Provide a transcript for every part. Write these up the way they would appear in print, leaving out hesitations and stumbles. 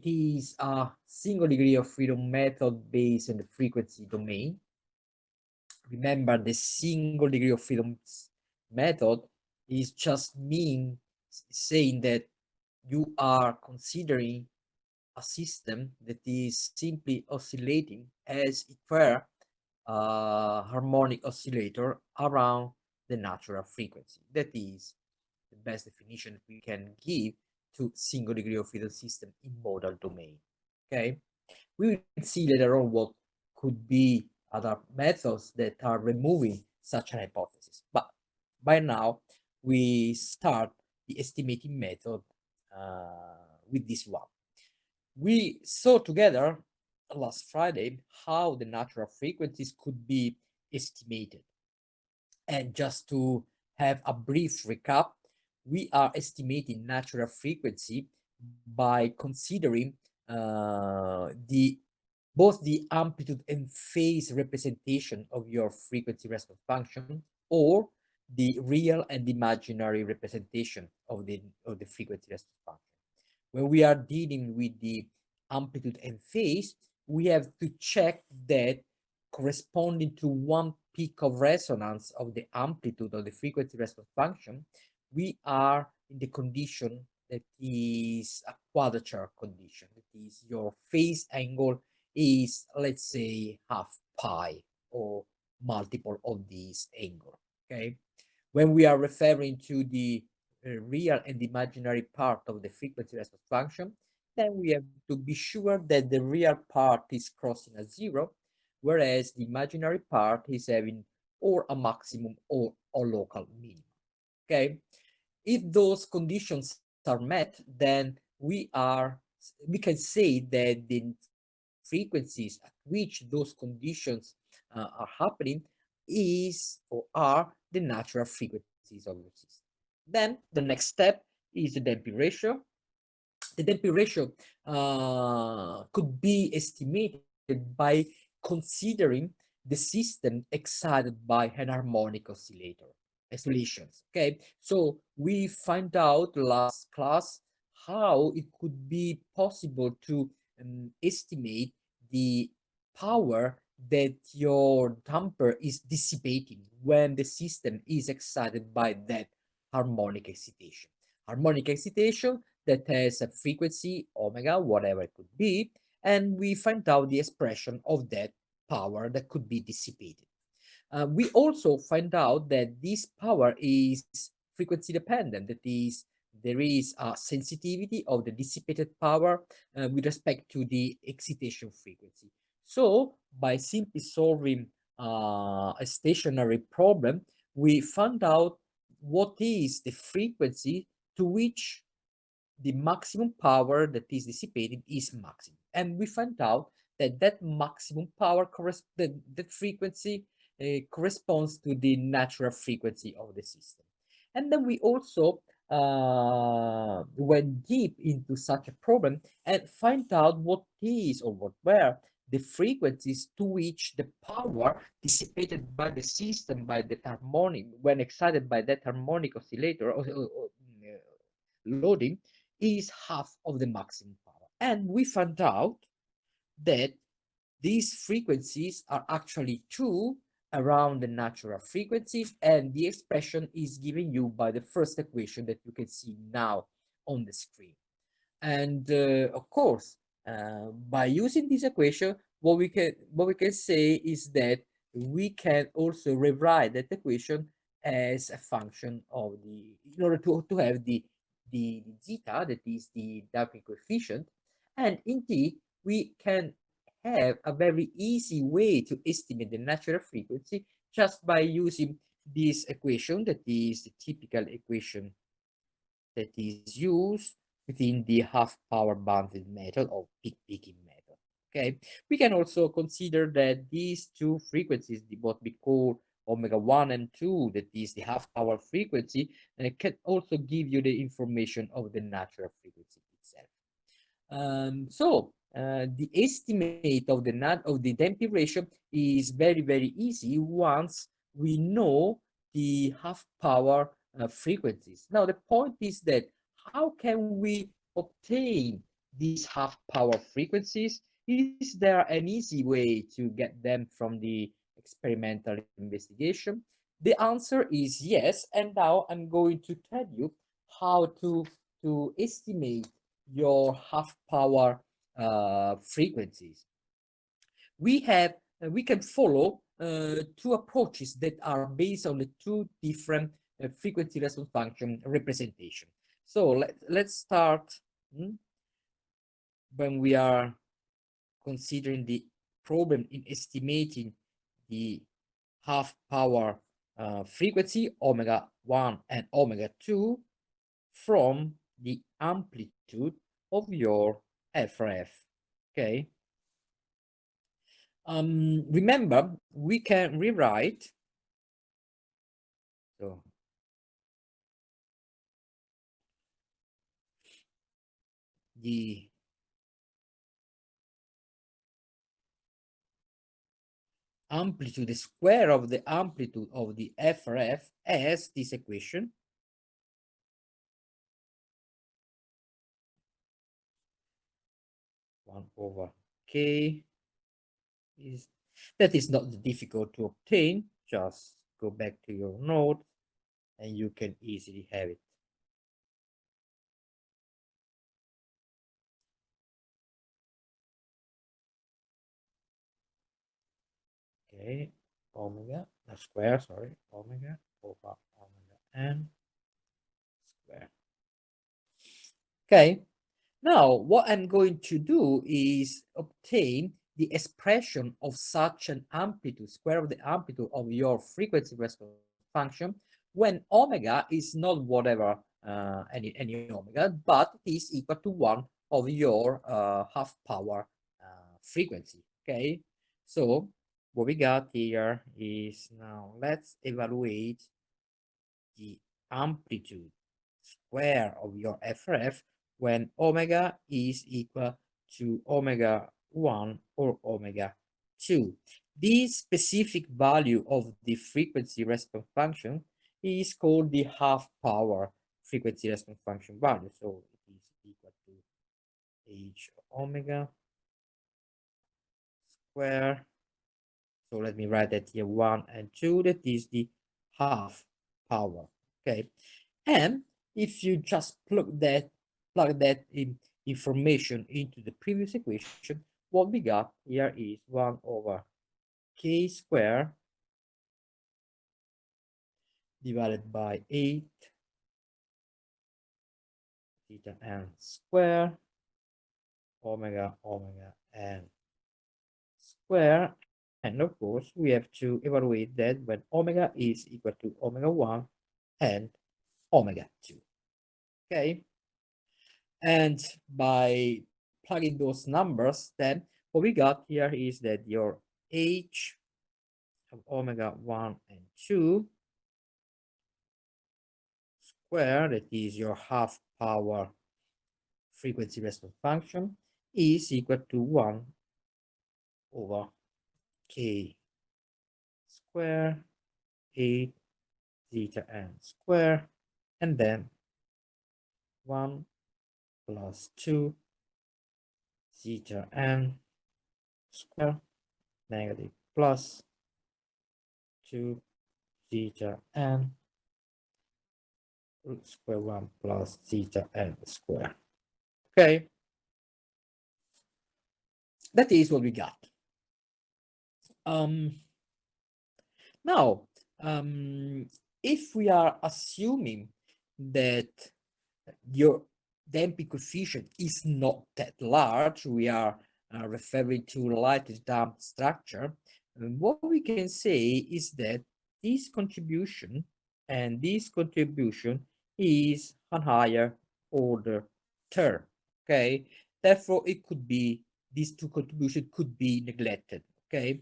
it is a single degree of freedom method based on the frequency domain. Remember, the single degree of freedom method is just mean saying that you are considering a system that is simply oscillating as it were a harmonic oscillator around the natural frequency. That is the best definition we can give to single degree of freedom system in modal domain. Okay, we will see later on what could be other methods that are removing such an hypothesis. But by now, we start the estimating method with this one. We saw together last Friday how the natural frequencies could be estimated. And just to have a brief recap, we are estimating natural frequency by considering the both the amplitude and phase representation of your frequency response function, or the real and imaginary representation of the frequency response function. When we are dealing with the amplitude and phase, we have to check that corresponding to one peak of resonance of the amplitude of the frequency response function, we are in the condition that is a quadrature condition. That is, your phase angle is, let's say, half pi or multiple of this angle. Okay, when we are referring to the real and imaginary part of the frequency response function, then we have to be sure that the real part is crossing a zero, whereas the imaginary part is having or a maximum or a local minimum. Okay, if those conditions are met, then we can say that the frequencies at which those conditions are happening is or are the natural frequencies of your system. Then the next step is the damping ratio. The damping ratio could be estimated by considering the system excited by an harmonic oscillations. Okay, so we find out last class how it could be possible to estimate the power that your damper is dissipating when the system is excited by that harmonic excitation. Harmonic excitation that has a frequency omega, whatever it could be, and we find out the expression of that power that could be dissipated. We also find out that this power is frequency dependent. That is, there is a sensitivity of the dissipated power with respect to the excitation frequency. So by simply solving a stationary problem, we found out what is the frequency to which the maximum power that is dissipated is maximum. And we find out that that maximum power that frequency corresponds to the natural frequency of the system. And then we also went deep into such a problem and find out what is or what were the frequencies to which the power dissipated by the system by that harmonic when excited by that harmonic oscillator or loading is half of the maximum power. And we found out that these frequencies are actually true around the natural frequencies, and the expression is given you by the first equation that you can see now on the screen. And of course, by using this equation, what we can say is that we can also rewrite that equation as a function of the in order to have the zeta, that is the damping coefficient. And indeed, we can have a very easy way to estimate the natural frequency just by using this equation, that is the typical equation that is used within the half power bandwidth method or peak peaking method. Okay, we can also consider that these two frequencies, what we call omega 1 and 2, that is the half power frequency, can also give you the information of the natural frequency itself. The estimate of the damping ratio is very easy once we know the half power frequencies. Now the point is that how can we obtain these half power frequencies? Is there an easy way to get them from the experimental investigation? The answer is yes, and now I'm going to tell you how to estimate your half power frequencies. We can follow two approaches that are based on the two different frequency response function representation. So let's start when we are considering the problem in estimating the half power frequency omega 1 and omega 2 from the amplitude of your FRF. Okay. Remember, we can rewrite so the amplitude, the square of the amplitude of the FRF as this equation. 1/k is that is not difficult to obtain. Just go back to your node and you can easily have it. Okay, omega square, sorry, omega over omega n square. Okay, now what I'm going to do is obtain the expression of such an amplitude, square of the amplitude of your frequency response function when omega is not whatever any omega, but is equal to 1 of your half power frequency. Okay, so what we got here is, now let's evaluate the amplitude square of your FRF when omega is equal to omega 1 or omega 2. This specific value of the frequency response function is called the half power frequency response function value. So it is equal to h omega square. So let me write that here, 1 and 2, that is the half power. Okay, and if you just plug that in information into the previous equation, what we got here is 1 over k square divided by 8 theta n square omega n square. And of course, we have to evaluate that when omega is equal to omega 1 and omega 2. Okay, and by plugging those numbers, then what we got here is that your h of omega 1 and 2 square, that is your half power frequency response function, is equal to 1 over k square 8 theta n square, and then 1 plus 2 theta n square negative plus 2 theta n root square 1 plus theta n square. Okay, that is what we got. Now, if we are assuming that your damping coefficient is not that large, we are referring to lightly damped structure, what we can say is that this contribution and this contribution is a higher order term. Okay, therefore it could be, these two contributions could be neglected. Okay,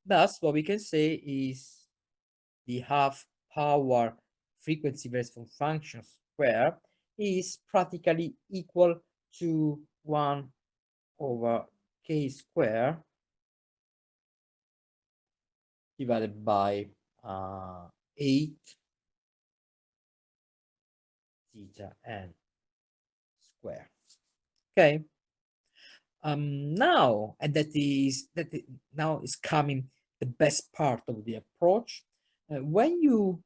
thus what we can say is the half power frequency response function square is practically equal to 1 over k square divided by 8 theta n square. Okay, Now, and now is coming the best part of the approach. When you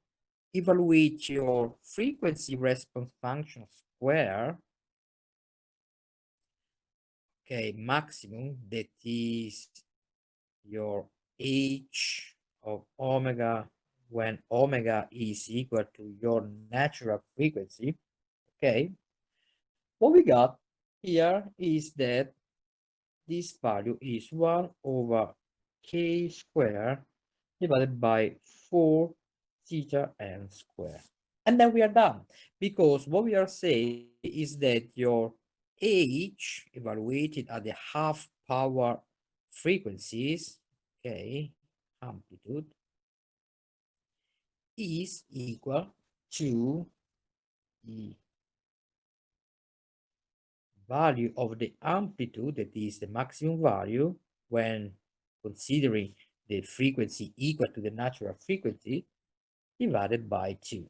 evaluate your frequency response function square, okay, maximum, that is your h of omega when omega is equal to your natural frequency, okay, what we got here is that this value is 1 over k squared divided by 4 theta n squared. And then we are done, because what we are saying is that your h evaluated at the half power frequencies, okay, amplitude, is equal to the value of the amplitude, that is the maximum value when considering the frequency equal to the natural frequency, divided by 2.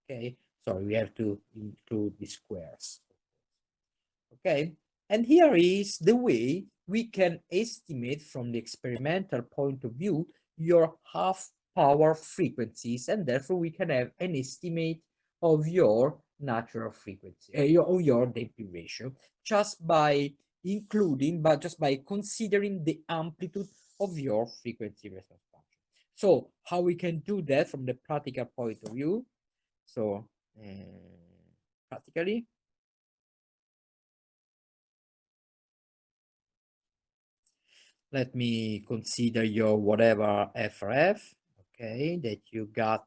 Okay, sorry, we have to include the squares. Okay, and here is the way we can estimate from the experimental point of view your half power frequencies, and therefore we can have an estimate of your natural frequency, of your damping ratio, just by considering the amplitude of your frequency response function. So how we can do that from the practical point of view? So practically, let me consider your whatever FRF, okay, that you got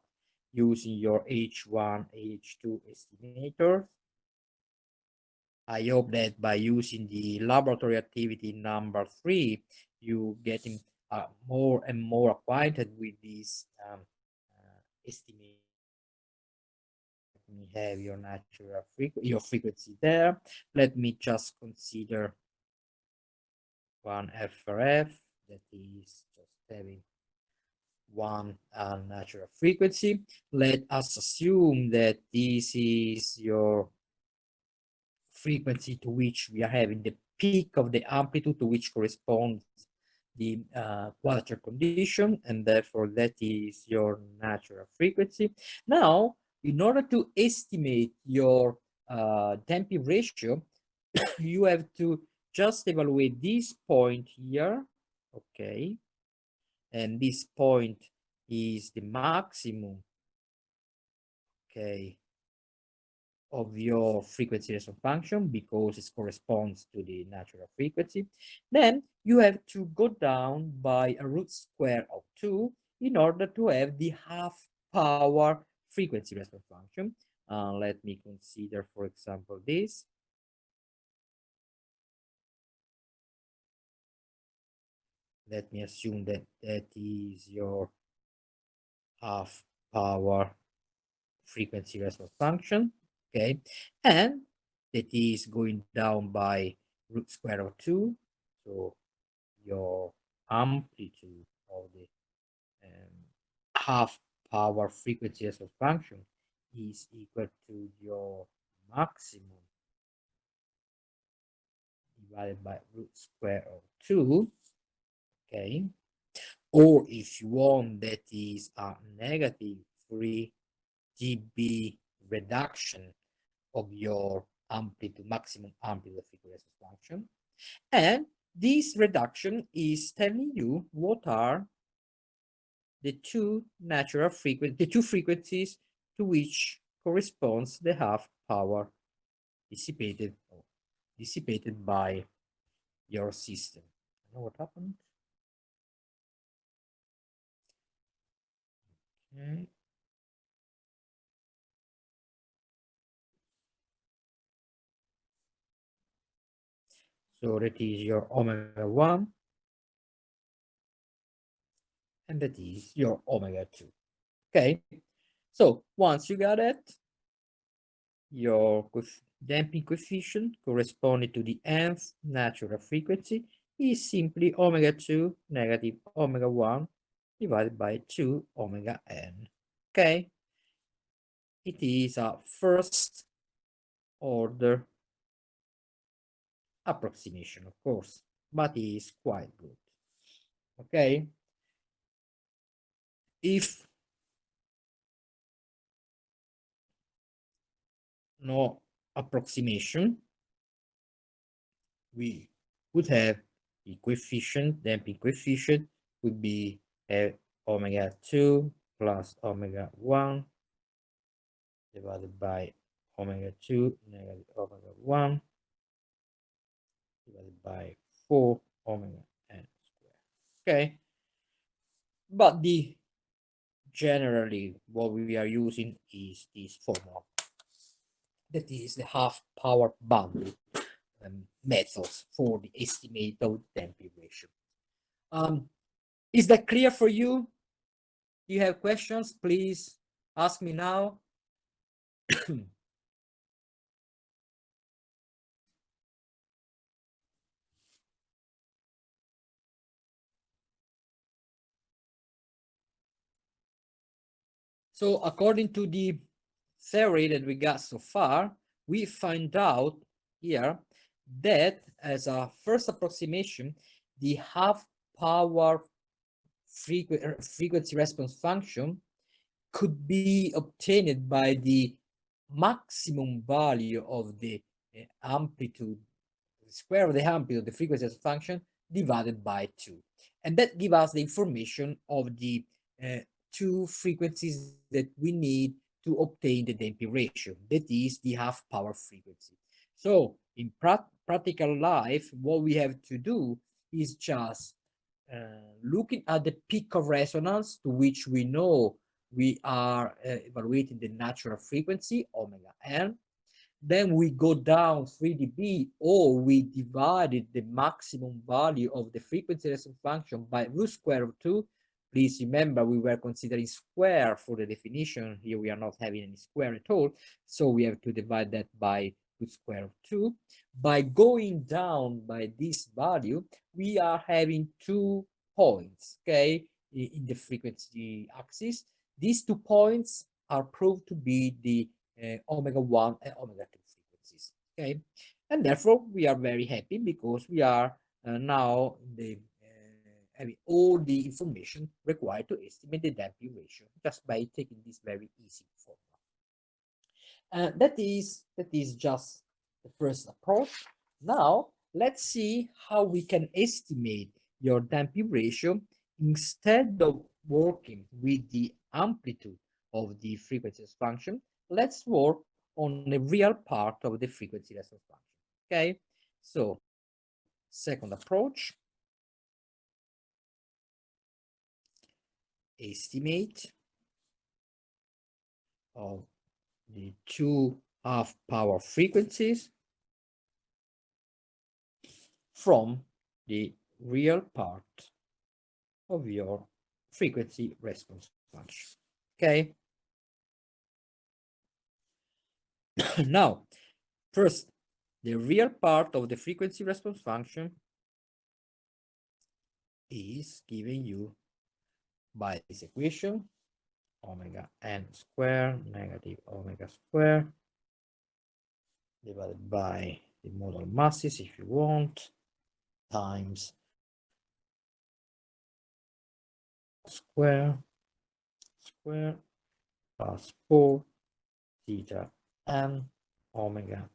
using your H1, H2 estimator. I hope that by using the laboratory activity number 3, you getting more and more acquainted with this estimate. Let me have your natural frequency there. Let me just consider one FRF that is just having one natural frequency. Let us assume that this is your frequency to which we are having the peak of the amplitude to which corresponds the quadrature condition, and therefore that is your natural frequency. Now, in order to estimate your damping ratio, you have to just evaluate this point here, okay, and this point is the maximum, okay, of your frequency response function, because it corresponds to the natural frequency. Then you have to go down by a root square of 2 in order to have the half power frequency response function. Let me consider, for example, this. Let me assume that that is your half power frequency response function, okay, and that is going down by root square of 2. So your amplitude of the half power frequency response function is equal to your maximum divided by root square of 2, okay, or if you want, that is a negative 3 dB reduction of your amplitude, maximum amplitude frequency function. And this reduction is telling you what are the two frequencies to which corresponds the half power dissipated by your system. I know what happened. Okay. So that is your omega 1, and that is your omega 2. Okay. So once you got it, your damping coefficient corresponding to the nth natural frequency is simply omega 2 negative omega 1 divided by 2 omega n. Okay. It is a first order approximation, of course, but is quite good. Okay, if no approximation, we would have the coefficient, damping coefficient would be omega 2 plus omega 1 divided by omega 2 negative omega 1 divided by 4 omega n squared. Okay, but the generally what we are using is this formula, that is the half power boundary methods for the estimate of damping ratio. Is that clear for you? Do you have questions? Please ask me now. So according to the theory that we got so far, we find out here that as a first approximation, the half power frequency response function could be obtained by the maximum value of the amplitude, the square of the amplitude of the frequency response function divided by 2. And that gives us the information of the two frequencies that we need to obtain the damping ratio, that is the half power frequency. So in practical life, what we have to do is just looking at the peak of resonance, to which we know we are evaluating the natural frequency, omega n. Then we go down 3 dB, or we divided the maximum value of the frequency response function by root square of 2. Please remember, we were considering square for the definition. Here we are not having any square at all, so we have to divide that by root square of 2. By going down by this value, we are having 2 points, okay, in the frequency axis. These 2 points are proved to be the omega 1 and omega 2 frequencies, okay? And therefore, we are very happy because we are now having all the information required to estimate the damping ratio just by taking this very easy formula. That is just the first approach. Now, let's see how we can estimate your damping ratio instead of working with the amplitude of the frequency function. Let's work on the real part of the frequency response function. Okay, so second approach, estimate of the two half power frequencies from the real part of your frequency response function. Okay. Now, first, the real part of the frequency response function is given you by this equation, omega n square negative omega square divided by the modal masses, if you want, times square plus 4 theta n omega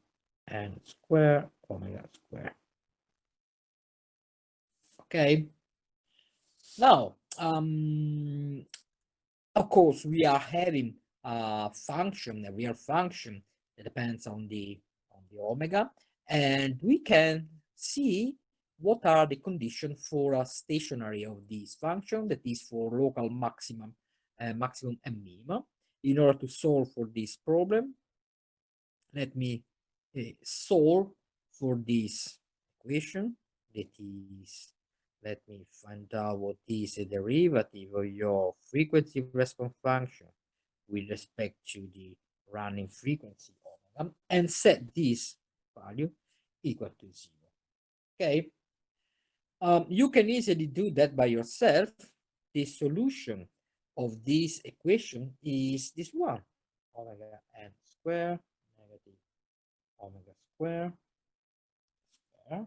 n square omega square. Okay, now of course we are having a function, a real function that depends on the omega, and we can see what are the conditions for a stationary of this function, that is for local maximum and minimum. In order to solve for this problem, let me solve for this equation, that is, let me find out what is the derivative of your frequency response function with respect to the running frequency omega, and set this value equal to 0. Okay, you can easily do that by yourself. The solution of this equation is this one, omega n square negative omega square square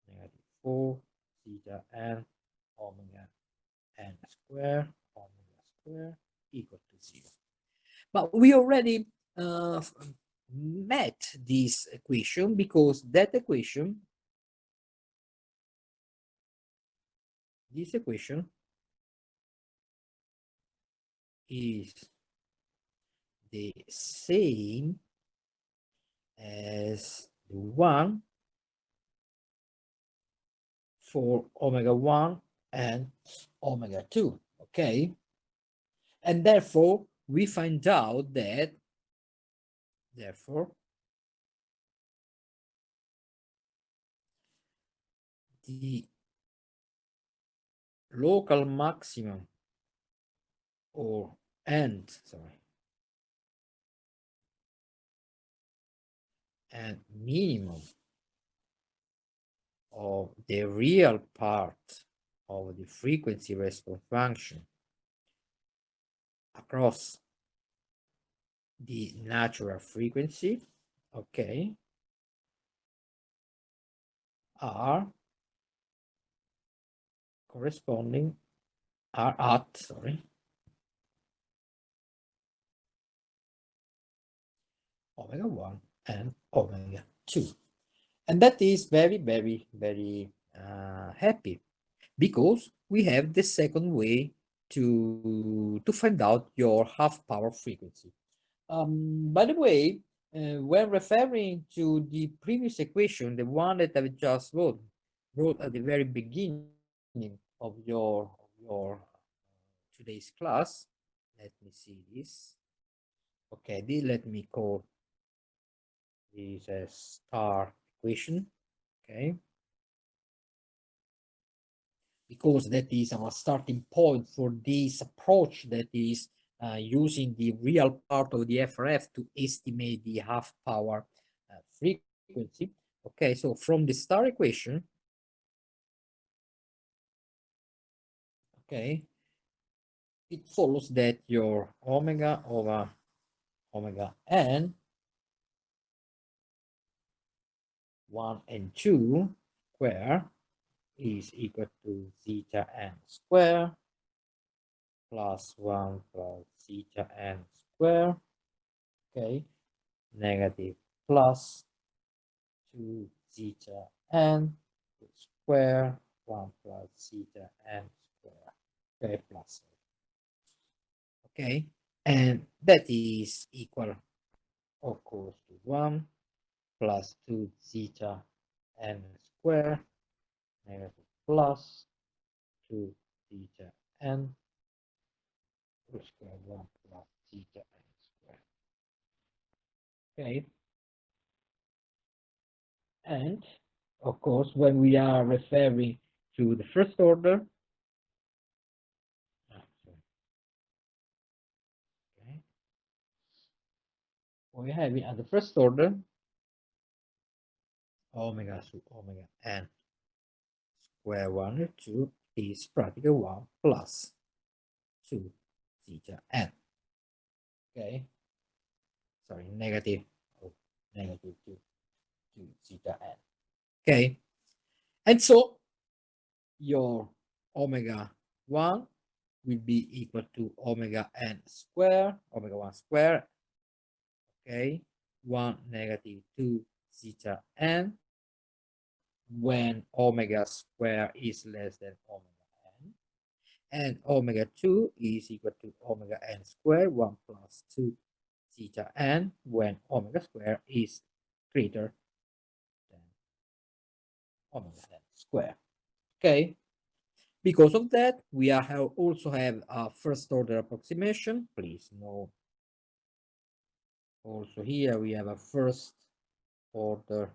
negative 4 theta n omega n square omega square equal to 0. But we already met this equation because that equation, this equation is the same as the one for omega 1 and omega 2, okay? And therefore, we find out that, therefore, the local maximum or and minimum of the real part of the frequency response function across the natural frequency, okay, are corresponding, are at, sorry, omega 1 and omega 2. And that is very, very, very happy because we have the second way to find out your half power frequency. By the way, when referring to the previous equation, the one that I just wrote at the very beginning of your today's class, let me see this. Okay, let me call this a star equation. Okay, because that is our starting point for this approach that is using the real part of the FRF to estimate the half power frequency. Okay, so from the star equation, okay, it follows that your omega over omega n 1 and 2 square is equal to theta n square plus 1 plus theta n square, okay, negative plus 2 theta n square 1 plus theta n square, okay, plus, okay, and that is equal, of course, to 1 plus 2 theta n square negative plus 2 theta n square 1 plus theta n square, okay. And of course, when we are referring to the first order, okay, we have at the first order omega sub omega n square 1 or 2 is practically 1 plus 2 theta n, okay, sorry, negative 2 theta n, okay. And so your omega 1 will be equal to omega n square, omega 1 square, okay, 1 negative 2 theta n when omega square is less than omega n, and omega 2 is equal to omega n square 1 plus 2 theta n when omega square is greater than omega n square, okay. Because of that, we also have a first order approximation. Please note also here we have a first order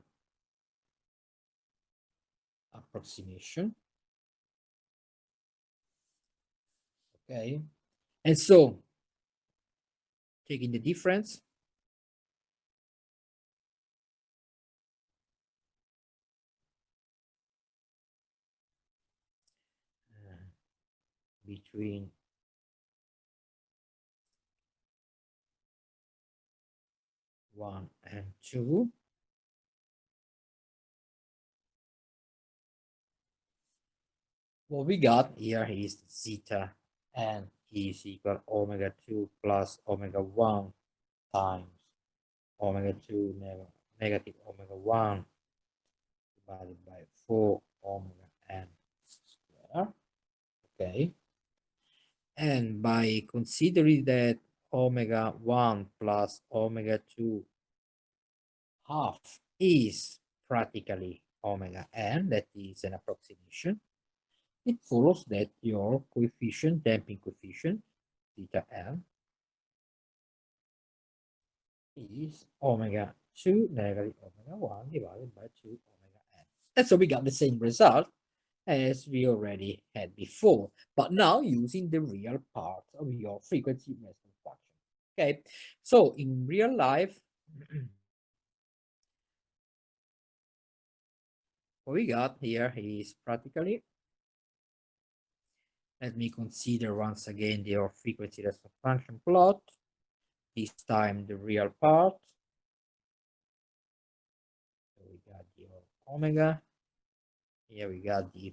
approximation, okay. And so taking the difference between one and two, what we got here is zeta n is equal omega 2 plus omega 1 times omega 2 negative omega 1 divided by 4 omega n square. Okay. And by considering that omega 1 plus omega 2 half is practically omega n, that is an approximation, it follows that your coefficient, damping coefficient, theta n, is omega 2 negative omega 1 divided by 2 omega n. And so we got the same result as we already had before, but now using the real part of your frequency response function. Okay, so in real life, what we got here is practically, let me consider once again your frequency response function plot, this time the real part. So we got your omega, here we got the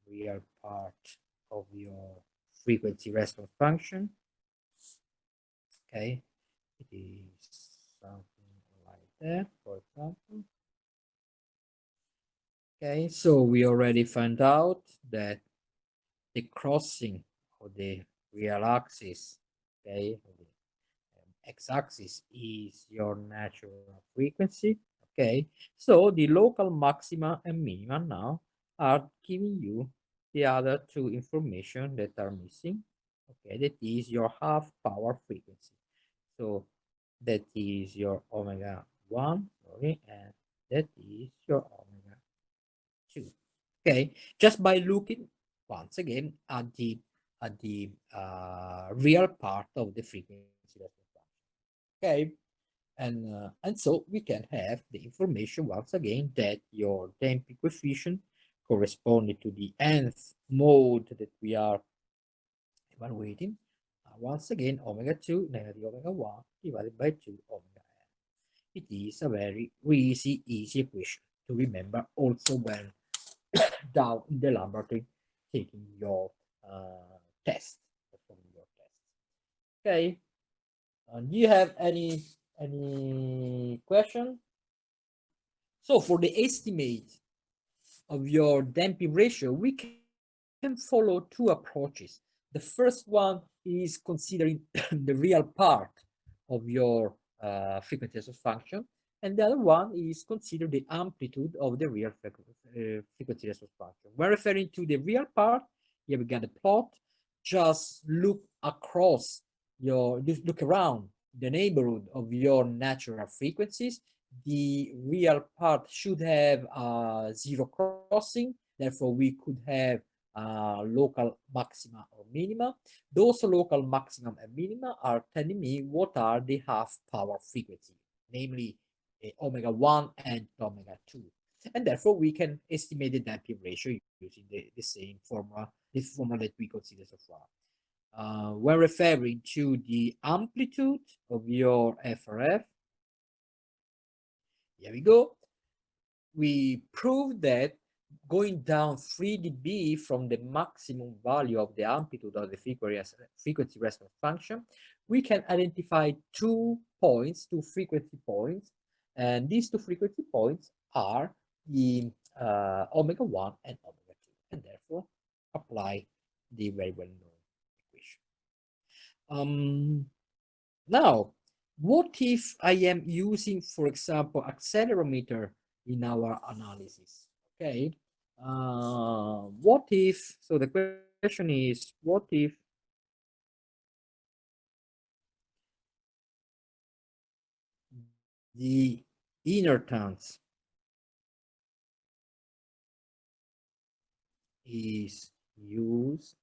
real part of your frequency response function. Okay, it is something like that, for example. Okay, so we already found out that the crossing of the real axis, okay, the x-axis is your natural frequency. Okay, so the local maxima and minima now are giving you the other two information that are missing. Okay, that is your half power frequency. So that is your omega 1, sorry, and that is your omega 2. Okay, just by looking once again at the real part of the frequency response function. Okay, and so we can have the information once again that your damping coefficient corresponding to the nth mode that we are evaluating, once again omega 2 negative omega 1 divided by 2 omega n. It is a very easy equation to remember also when down in the laboratory taking your test, performing your test. Okay, do you have any question? So for the estimate of your damping ratio, we can follow two approaches. The first one is considering the real part of your frequency response function, and the other one is consider the amplitude of the real frequency response function. When referring to the real part, here we got a plot. Just look across just look around the neighborhood of your natural frequencies. The real part should have zero crossing, therefore we could have local maxima or minima. Those local maximum and minima are telling me what are the half power frequency, namely omega 1 and omega 2. And therefore we can estimate the damping ratio using the same formula, this formula that we consider so far. When referring to the amplitude of your FRF, here we go. We proved that going down 3 dB from the maximum value of the amplitude of the frequency response function, we can identify 2 points, 2 frequency points, and these 2 frequency points are the omega 1 and omega 2, and therefore apply the very well-known equation. Now, what if I am using, for example, accelerometer in our analysis? Okay. What if, so the question is, what if the inertance is used?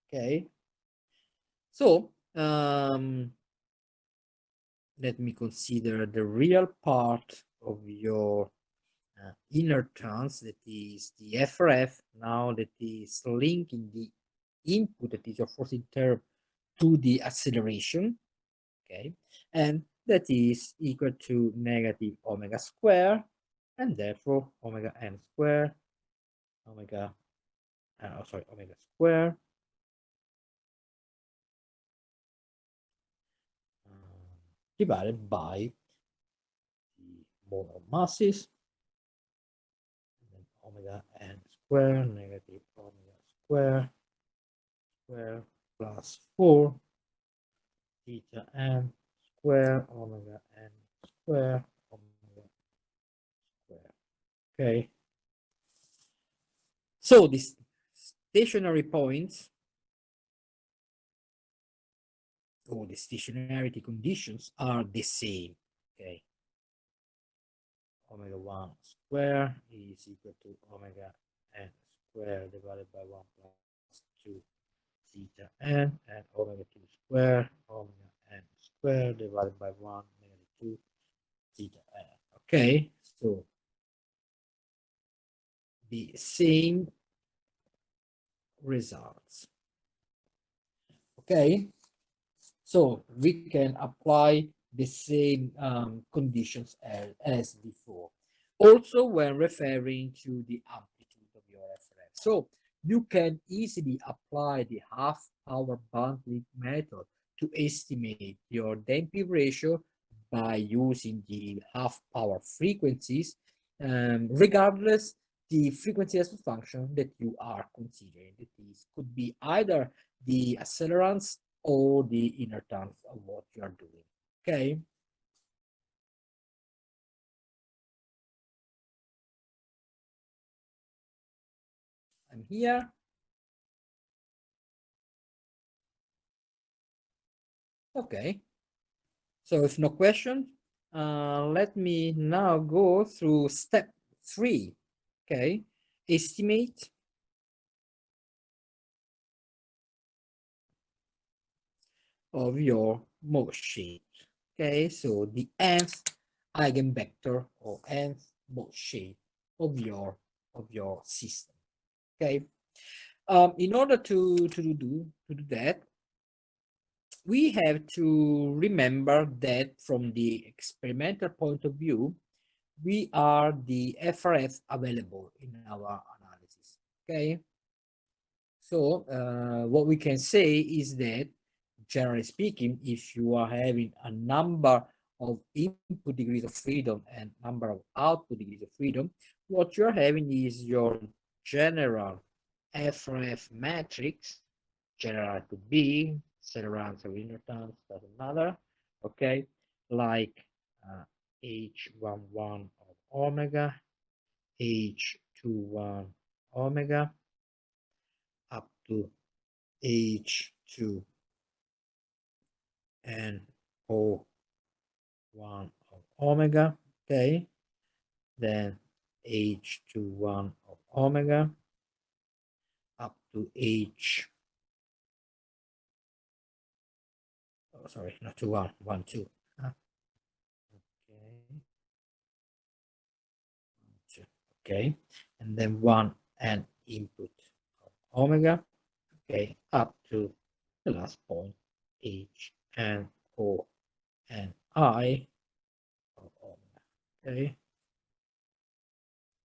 Okay. So, let me consider the real part of your inertance, that is the FRF, now that is linking the input, that is your forcing term, to the acceleration, okay, and that is equal to negative omega square, and therefore omega m square omega sorry, omega square divided by the molar masses, and then omega n square negative omega square plus 4 theta n square omega n square omega square. Okay. So these stationary points or the stationarity conditions are the same. Okay. Omega 1 square is equal to omega n square divided by 1 plus 2 theta n, and omega 2 square omega n square divided by 1 negative 2 theta n. Okay, so the same results. Okay, so we can apply the same conditions as before. Also, when referring to the amplitude of your FRF. So you can easily apply the half power bandwidth method to estimate your damping ratio by using the half power frequencies, regardless the frequency as a function that you are considering. That is, could be either the accelerants or the inertance of what you are doing. Okay. I'm here. Okay. So if no question, let me now go through step 3. Okay. Estimate of your mode shape. Okay, so the nth eigenvector or nth mode shape of your system. Okay, in order to do that, we have to remember that from the experimental point of view, we are the FRF available in our analysis. Okay, so what we can say is that, generally speaking, if you are having a number of input degrees of freedom and number of output degrees of freedom, what you're having is your general FRF matrix, general to be, accelerants or inertance, doesn't matter, okay, like H11 of omega, H21 omega, up to H2 and O1 of omega, okay, then H21 of omega up to H, oh, sorry, not 2 1 1 2, okay, and then 1 and input of omega, okay, up to the last point H and O and I of omega, okay.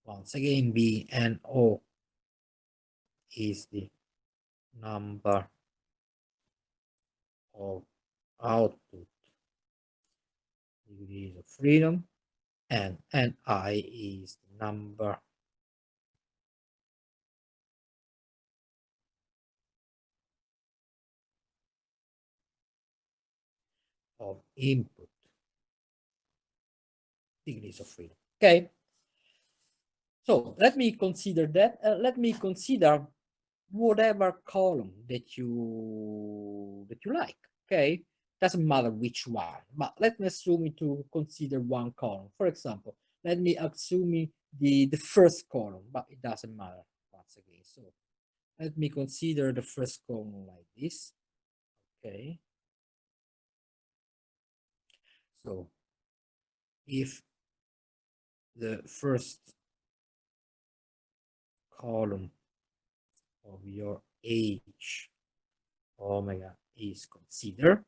Once again, B and O is the number of output degrees of freedom, and I is the number of input degrees of freedom. Okay, so let me consider that. Let me consider whatever column that you like. Okay, doesn't matter which one, but let me assume to consider one column. For example, let me assume the first column, but it doesn't matter once again. So let me consider the first column like this. Okay, so if the first column of your H omega is considered,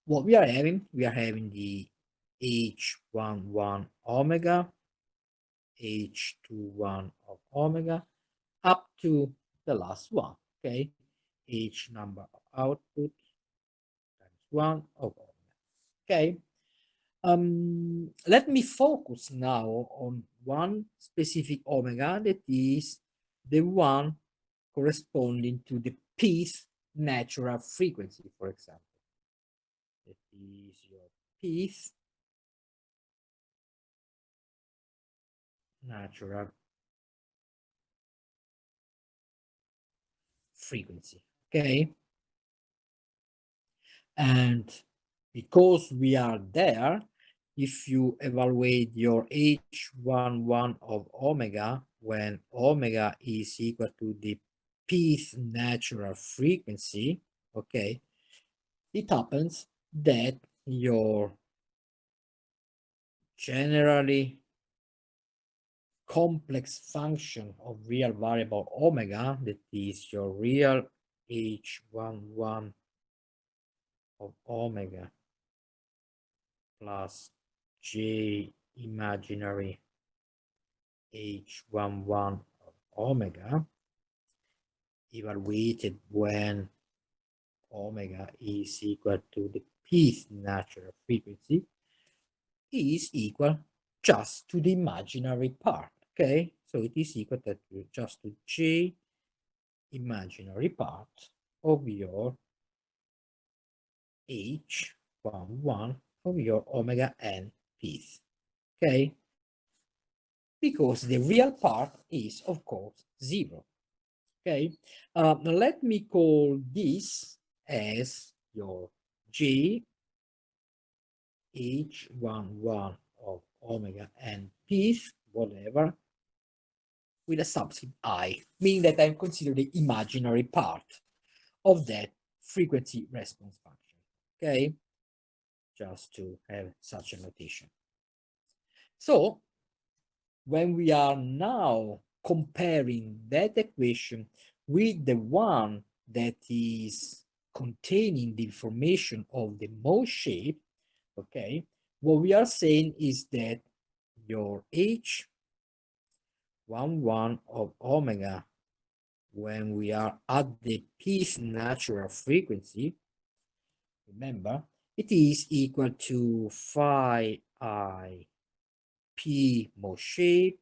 what we are having the H11 omega h21 of omega up to the last one, okay? H number of output times 1 of omega, okay? Let me focus now on one specific omega, that is the one corresponding to the pth natural frequency, for example. That is your pth natural frequency, okay? And because we are there, if you evaluate your h11 of omega when omega is equal to the pth natural frequency, okay, it happens that your generally complex function of real variable omega, that is your real h11 of omega plus j imaginary h11 of omega, evaluated when omega is equal to the pth natural frequency, is equal just to the imaginary part, okay? So it is equal to just to j imaginary part of your h11 of your omega n pth, okay? Because the real part is, of course, 0, okay? Now let me call this as your j h11 of omega n pth, whatever, with a subscript I, meaning that I'm considering the imaginary part of that frequency response function, okay? Just to have such a notation. So when we are now comparing that equation with the one that is containing the information of the mode shape, okay, what we are saying is that your h11 of omega, when we are at the pth natural frequency, remember, it is equal to phi I p mode shape,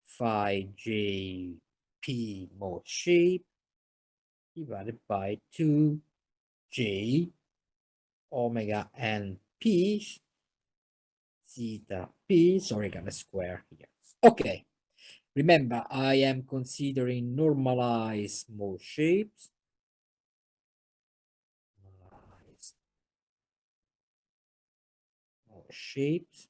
phi j p mode shape divided by 2j omega n p zeta p, sorry, got a square here. Okay, remember, I am considering normalized mode shapes. Normalized mode shapes.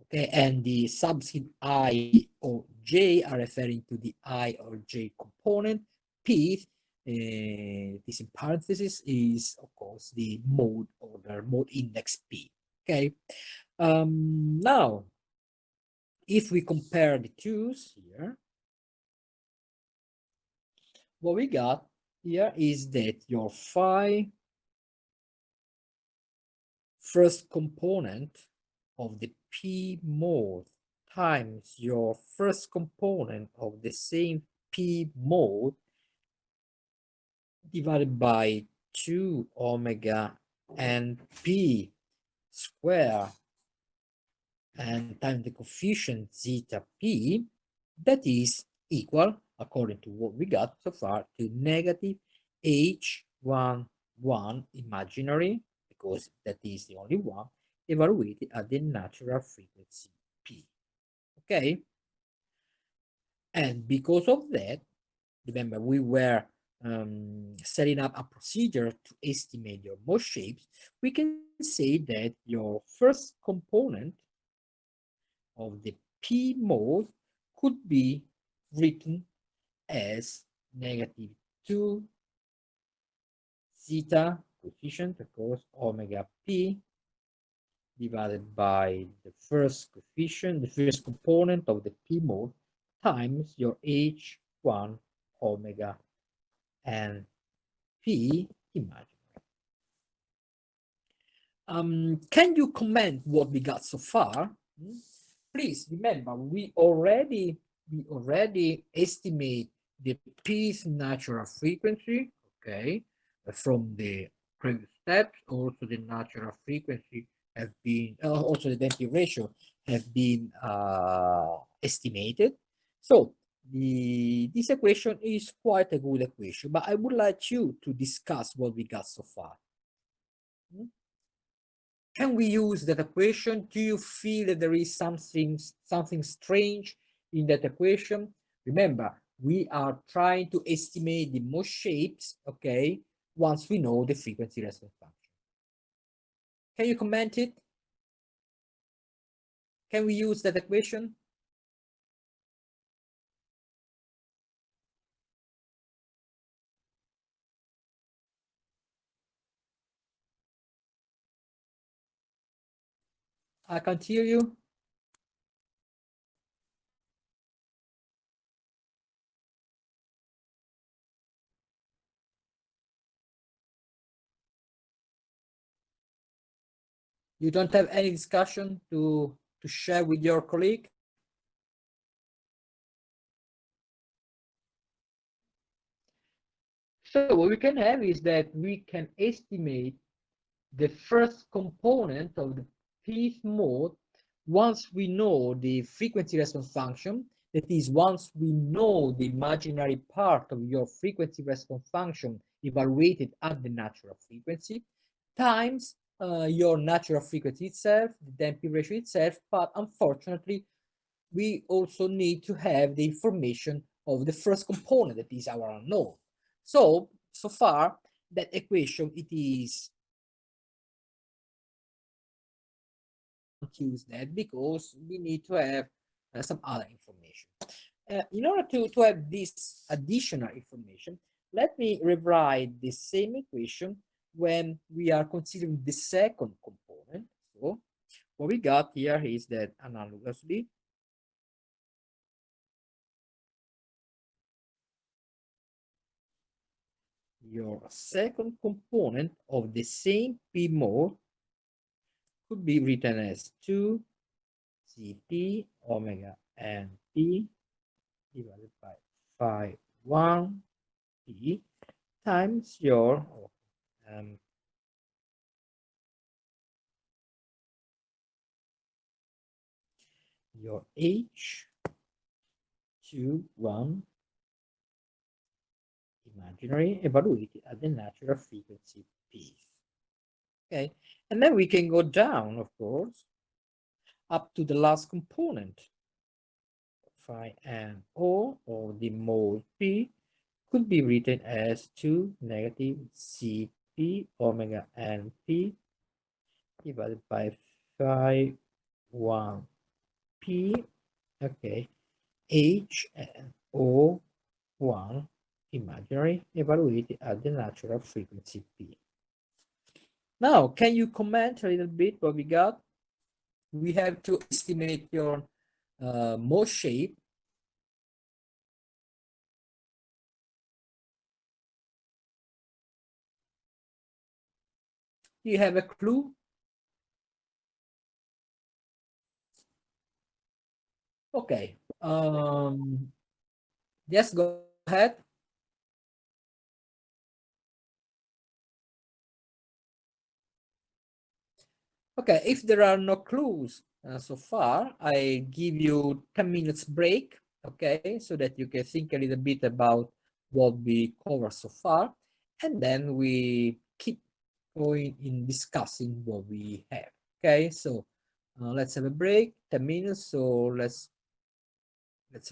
Okay, and the subscript I or j are referring to the I or j component. P, this in parentheses, is of course the mode order, mode index P. Okay, now if we compare the twos here, what we got here is that your phi first component of the P mode times your first component of the same P mode divided by 2 omega n p square and times the coefficient zeta p, that is equal, according to what we got so far, to negative h11 imaginary, because that is the only one, evaluated at the natural frequency p. Okay, and because of that, remember, we were setting up a procedure to estimate your mode shapes. We can say that your first component of the P mode could be written as negative 2 zeta coefficient, of course, omega P divided by the first coefficient, the first component of the P mode times your H1 omega and P imaginary. Can you comment what we got so far? please remember, we already estimate the P's natural frequency, okay, from the previous steps. Also, the natural frequency have been, also the density ratio have been estimated. So this equation is quite a good equation, but I would like you to discuss what we got so far. Can we use that equation? Do you feel that there is something strange in that equation? Remember, we are trying to estimate the Morse shapes, okay, once we know the frequency response function. Can you comment it? Can we use that equation? I can't hear you. You don't have any discussion to share with your colleague? So what we can have is that we can estimate the first component of the Pth mode once we know the frequency response function. That is, once we know the imaginary part of your frequency response function evaluated at the natural frequency times your natural frequency itself, the damping ratio itself. But unfortunately, we also need to have the information of the first component, that is our unknown. So far, that equation, it is use that because we need to have some other information. In order to have this additional information, let me rewrite the same equation when we are considering the second component. So what we got here is that analogously, your second component of the same P mode could be written as 2 Cp omega n P divided by phi 1 P times your um, your H to 1 imaginary evaluated at the natural frequency P. Okay, and then we can go down, of course, up to the last component. Phi n O, or the mode P, could be written as 2 negative Cp omega n P divided by phi 1 P, okay, H and O1 imaginary evaluated at the natural frequency P. Now, can you comment a little bit what we got? We have to estimate your Morse shape. Do you have a clue? Okay. Yes, go ahead. Okay, if there are no clues so far, I give you 10 minutes break, okay, so that you can think a little bit about what we covered so far, and then we keep going in discussing what we have. Okay, so let's have a break, 10 minutes. So let's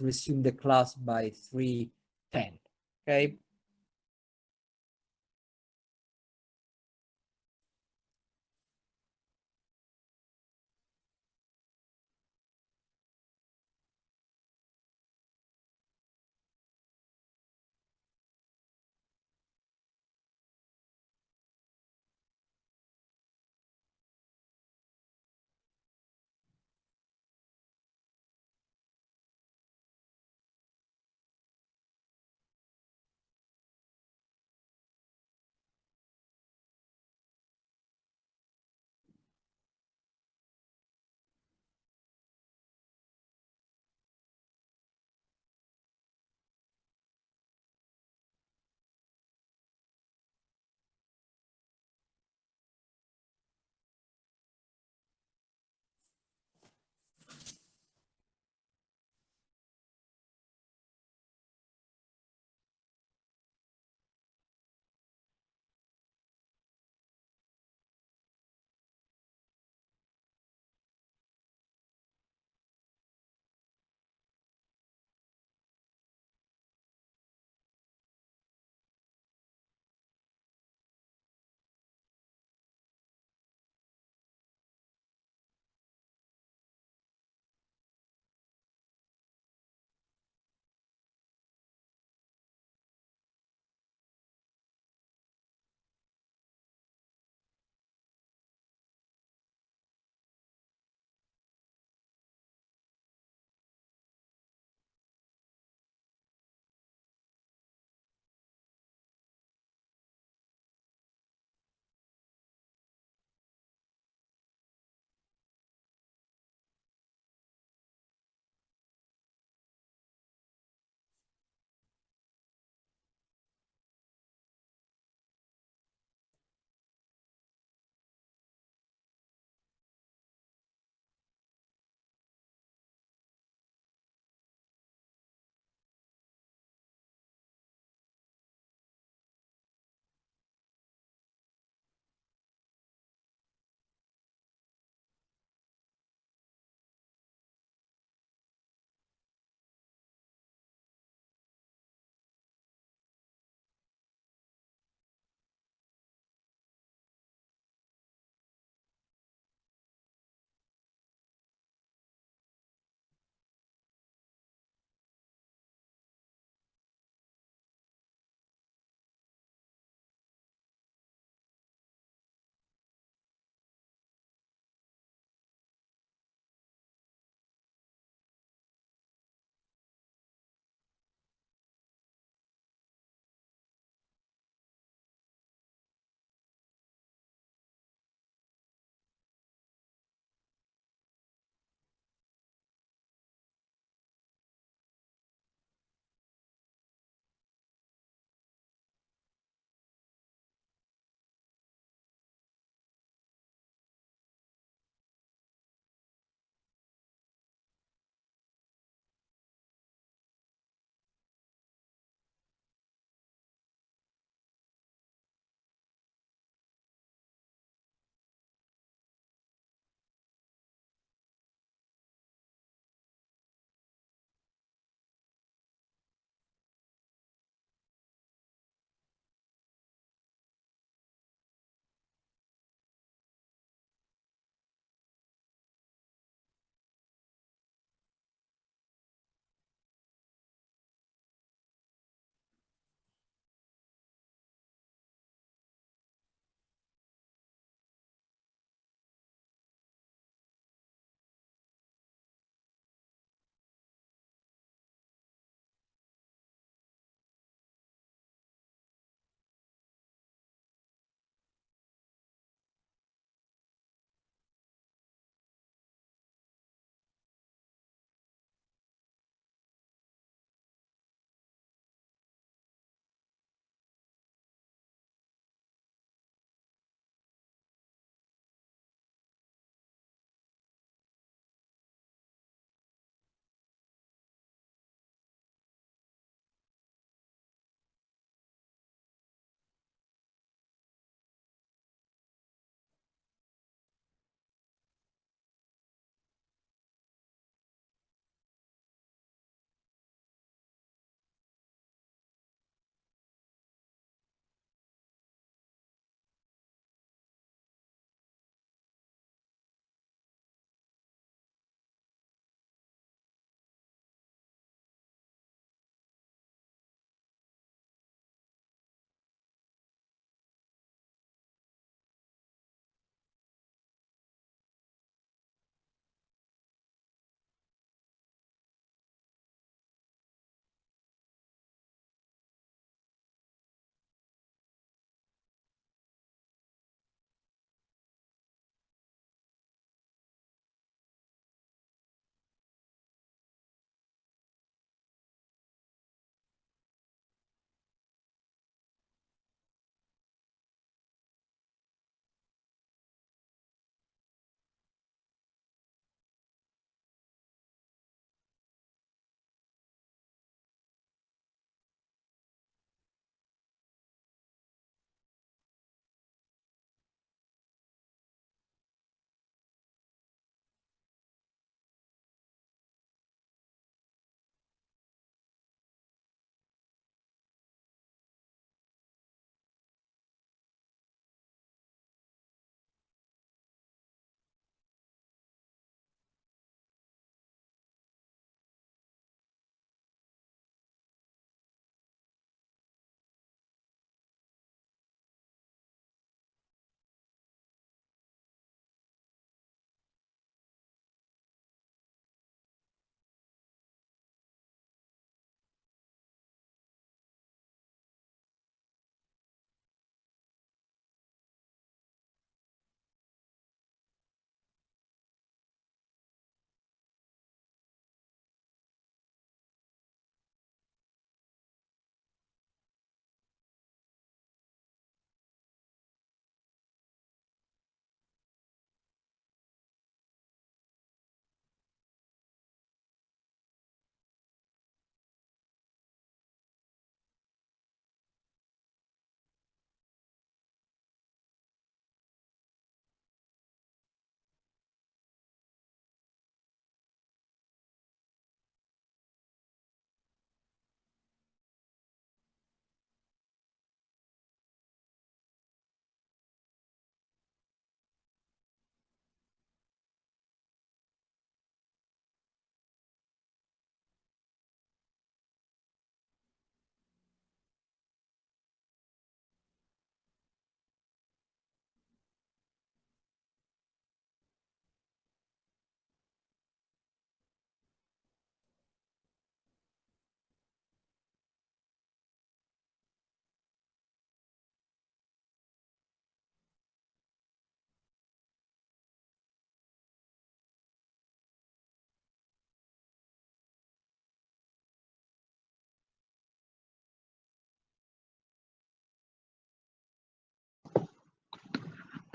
resume the class by 3:10. Okay.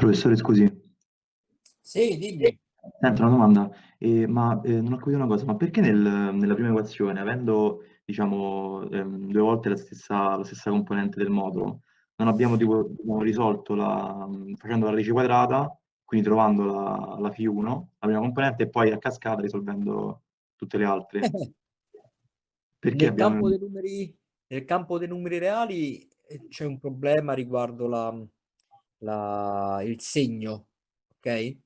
Professore, scusi, Sì, dimmi. sento una domanda, non ho capito una cosa, ma perché nella prima equazione, avendo, diciamo, due volte la stessa componente del modulo, non abbiamo tipo, abbiamo risolto facendo la radice quadrata, quindi trovando la φ1, la prima componente, e poi a cascata risolvendo tutte le altre? Perché Nel abbiamo... campo dei numeri, nel campo dei numeri reali c'è un problema riguardo il segno, ok?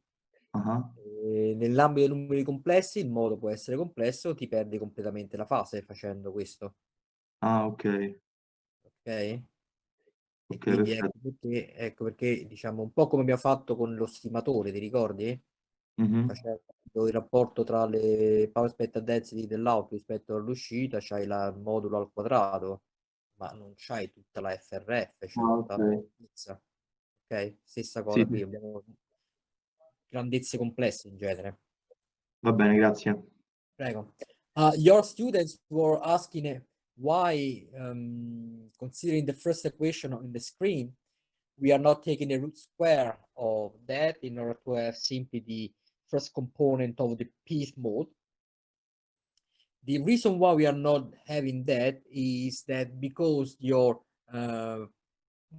Ah, Nell'ambito dei numeri complessi il modo può essere complesso, ti perdi completamente la fase facendo questo, ah, ok, ok? E ok, quindi perfetto. ecco perché diciamo un po' come abbiamo fatto con lo stimatore, ti ricordi? Mhm. Facendo il rapporto tra le power spectral density dell'output rispetto all'uscita, c'hai il modulo al quadrato, ma non c'hai tutta la FRF, c'hai Ah, tutta ok. la frequenza. Ok? Stessa Sì, cosa qui, abbiamo grandezze complesse in genere. va bene, grazie. Prego. Your students were asking why, considering the first equation on the screen, we are not taking the root square of that in order to have simply the first component of the pth mode. The reason why we are not having that is that because your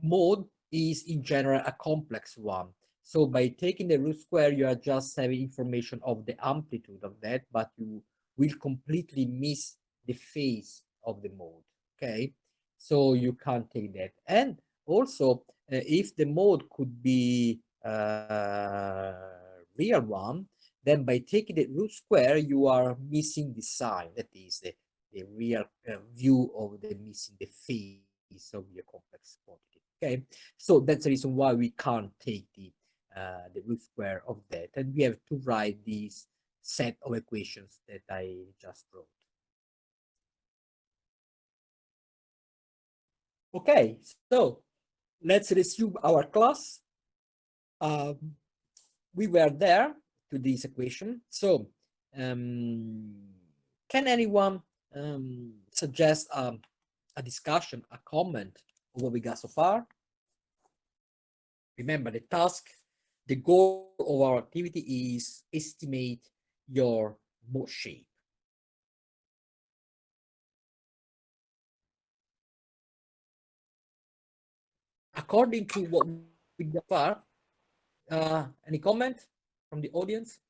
mode is in general a complex one. So by taking the root square, you are just having information of the amplitude of that, but you will completely miss the phase of the mode. Okay, so you can't take that. And also, if the mode could be real one, then by taking the root square, you are missing the sign. That is the real view of the missing the phase of your complex quantity. Okay, so that's the reason why we can't take the root square of that, and we have to write this set of equations that I just wrote. Okay, so let's resume our class. We were there to this equation. So can anyone suggest a discussion, a comment of what we got so far? Remember the task, the goal of our activity is estimate your mode shape. According to what we got so far, any comment from the audience?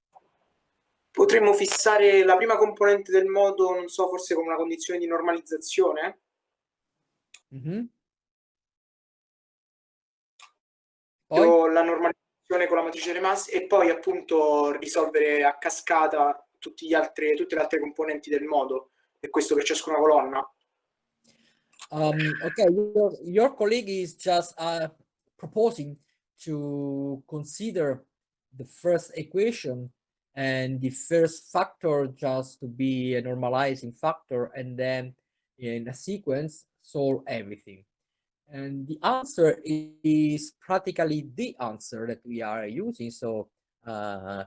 Potremmo fissare la prima componente del modo, non so, forse come una condizione di normalizzazione? Poi? O la normalizzazione con la matrice Remas e poi appunto risolvere a cascata tutte le altre componenti del modo, e questo per ciascuna colonna. Okay, your colleague is just proposing to consider the first equation and the first factor just to be a normalizing factor, and then in a sequence solve everything. And the answer is practically the answer that we are using. So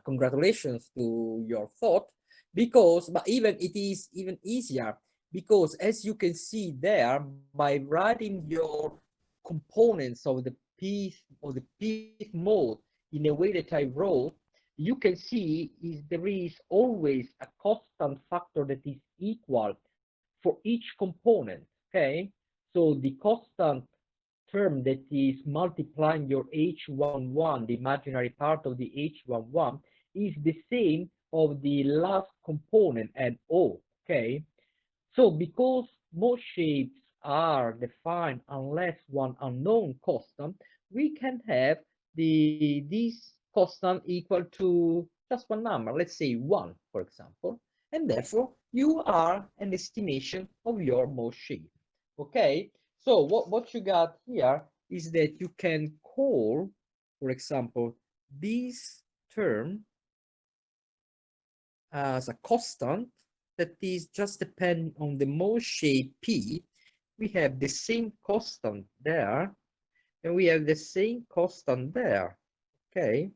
congratulations to your thought, but even it is even easier because as you can see there, by writing your components of the piece mode in a way that I wrote, you can see there is always a constant factor that is equal for each component. Okay, so the constant term that is multiplying your h11, the imaginary part of the h11, is the same of the last component at O. Okay, so because most shapes are defined unless one unknown constant, we can have this constant equal to just one number, let's say 1, for example, and therefore you are an estimation of your mode shape. Okay, so what you got here is that you can call, for example, this term as a constant that is just depending on the mode shape P. We have the same constant there, and we have the same constant there. Okay,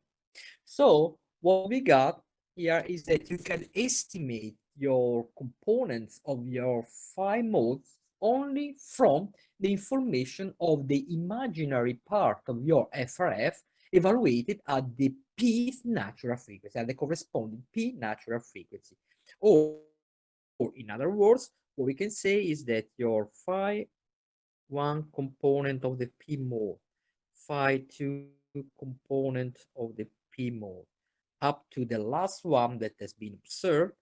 so what we got here is that you can estimate your components of your phi modes only from the information of the imaginary part of your FRF evaluated at the p natural frequency, at the corresponding p natural frequency. Or in other words, what we can say is that your phi 1 component of the p mode, phi 2 component of the p mode, up to the last one that has been observed,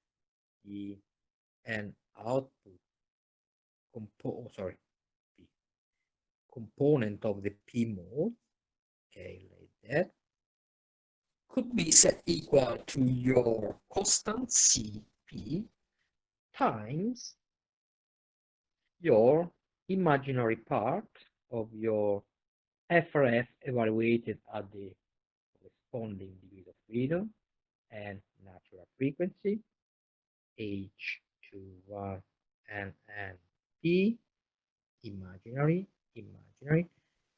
the and output component of the p mode, okay, like that, could be set equal to your constant Cp times your imaginary part of your FRF evaluated at the corresponding degrees of freedom and natural frequency, H21 and P, imaginary,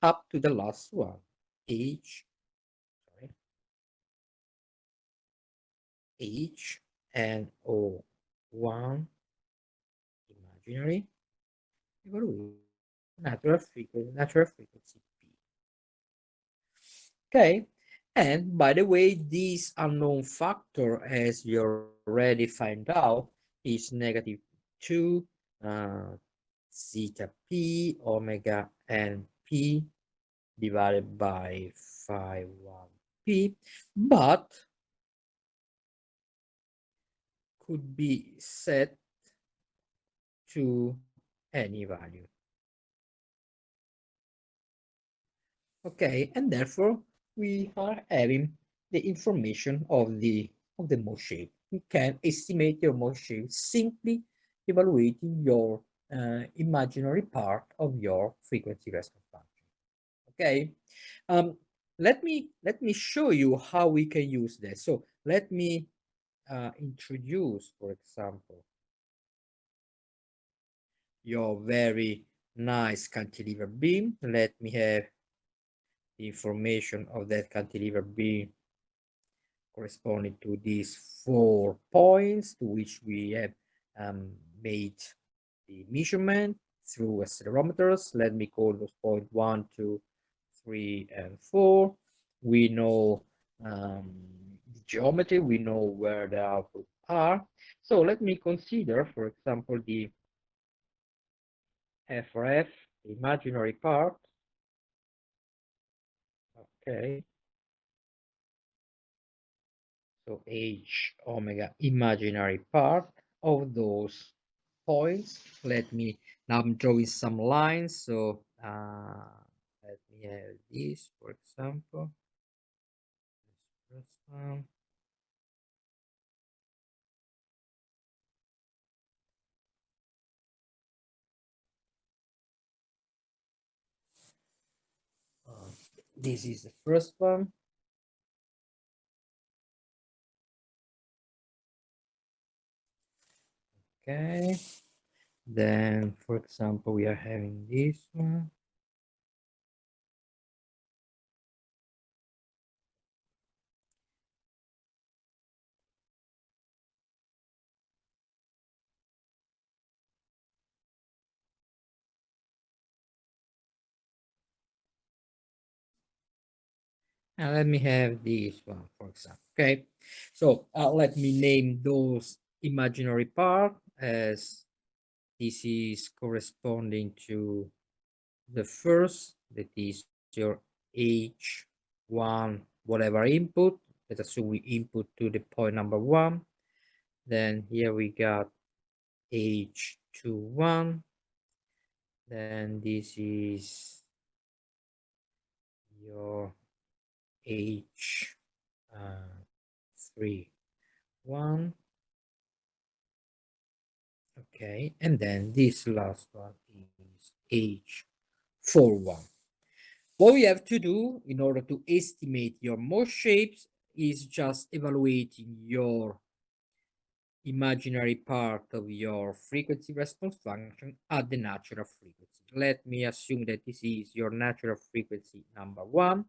up to the last one, H and O1, imaginary, evaluate natural frequency P. Okay, and by the way, this unknown factor, as you already find out, is -2 zeta p omega n p divided by phi 1 p, but could be set to any value. Okay, and therefore we are having the information of the mode shape. You can estimate your mode shape simply evaluating your imaginary part of your frequency response function. Okay, let me show you how we can use this. So let me introduce, for example, your very nice cantilever beam. Let me have the information of that cantilever beam corresponding to these 4 points to which we have made the measurement through accelerometers. Let me call those point 1, 2, 3, and 4. We know the geometry, we know where the outputs are. So let me consider, for example, the FRF, the imaginary part. Okay. So H omega imaginary part of those points. Let me, now I'm drawing some lines. So let me have this, for example. This first one. This is the first one. Okay. Then, for example, we are having this one. And let me have this one, for example. Okay, so let me name those imaginary part as this is corresponding to the first, that is your H1 whatever input. Let's assume we input to the point number 1. Then here we got H21. Then this is your H31. Okay, and then this last one is H41. What we have to do in order to estimate your mode shapes is just evaluating your imaginary part of your frequency response function at the natural frequency. Let me assume that this is your natural frequency number 1.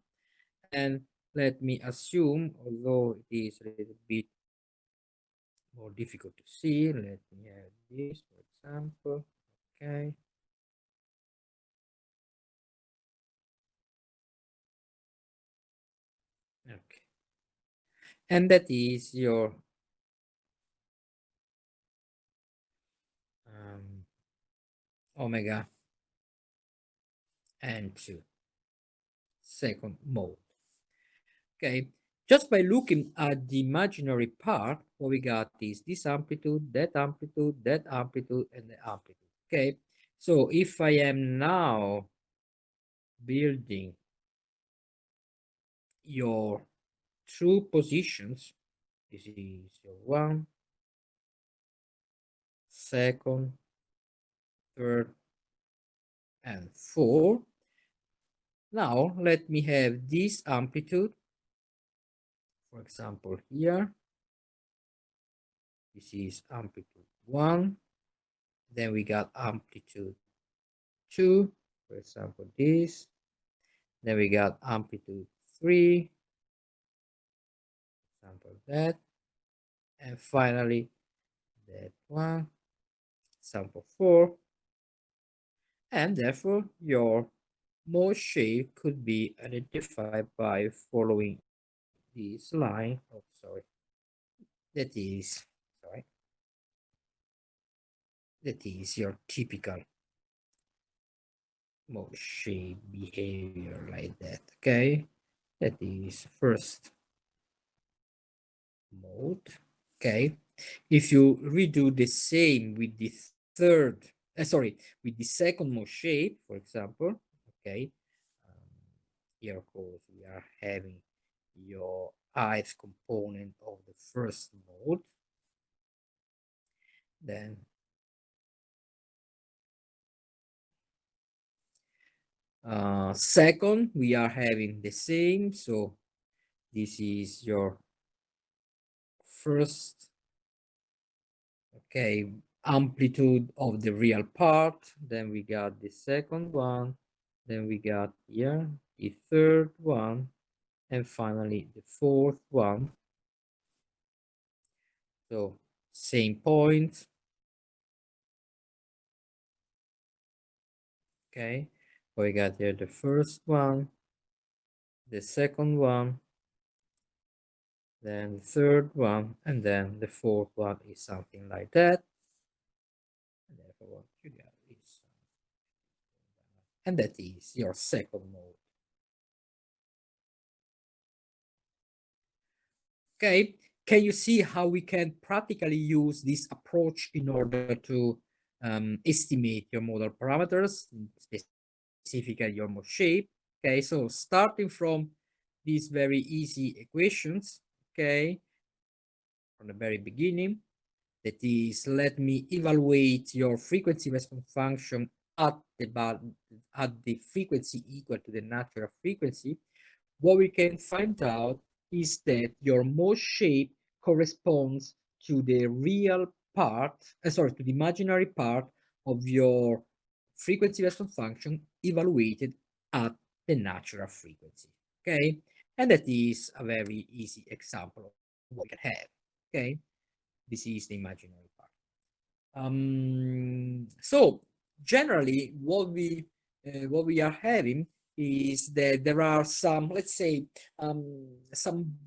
And let me assume, although it is a little bit more difficult to see, let me have this, for example. Okay. and that is your omega n2 second mode. Okay, just by looking at the imaginary part, what we got is this amplitude, that amplitude, that amplitude, and the amplitude. Okay, so if I am now building your true positions, this is your 1, second, third, and 4. Now let me have this amplitude, for example, here. This is amplitude 1. Then we got amplitude 2, for example, this. Then we got amplitude 3, example that. And finally, that one, sample 4. And therefore, your mode shape could be identified by following this line. Oh, sorry. That is your typical mode shape behavior like that. Okay, that is first mode. Okay, if you redo the same with the third, with the second mode shape, for example, okay, here of course we are having your ith component of the first mode. Then second, we are having the same, so this is your first, okay, amplitude of the real part. Then we got the second one, then we got here the third one, and finally the fourth one. So same point. Okay, we got here the first one, the second one, then the third one, and then the fourth one is something like that. And therefore what you got is, and that is your second mode. Okay, can you see how we can practically use this approach in order to estimate your model parameters, specifically your mode shape? Okay, so starting from these very easy equations, okay, from the very beginning, that is, let me evaluate your frequency response function at the frequency equal to the natural frequency. What we can find out is that your mode shape corresponds to the real part, to the imaginary part of your frequency response function evaluated at the natural frequency. Okay, and that is a very easy example of what we can have. Okay, this is the imaginary part. So generally, what we are having is that there are some, let's say, some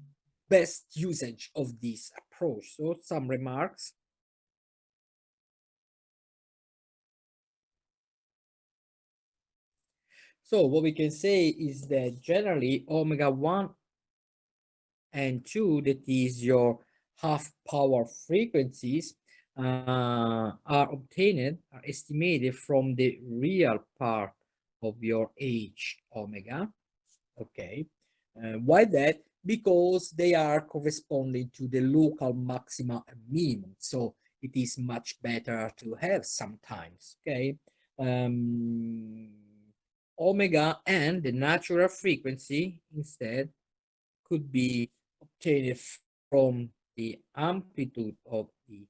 best usage of this approach. So some remarks. So what we can say is that generally omega 1 and 2, that is your half power frequencies, are estimated from the real part of your H omega. Okay, why that? Because they are corresponding to the local maxima and minimum, so it is much better to have sometimes. Okay, omega and the natural frequency instead could be obtained from the amplitude of the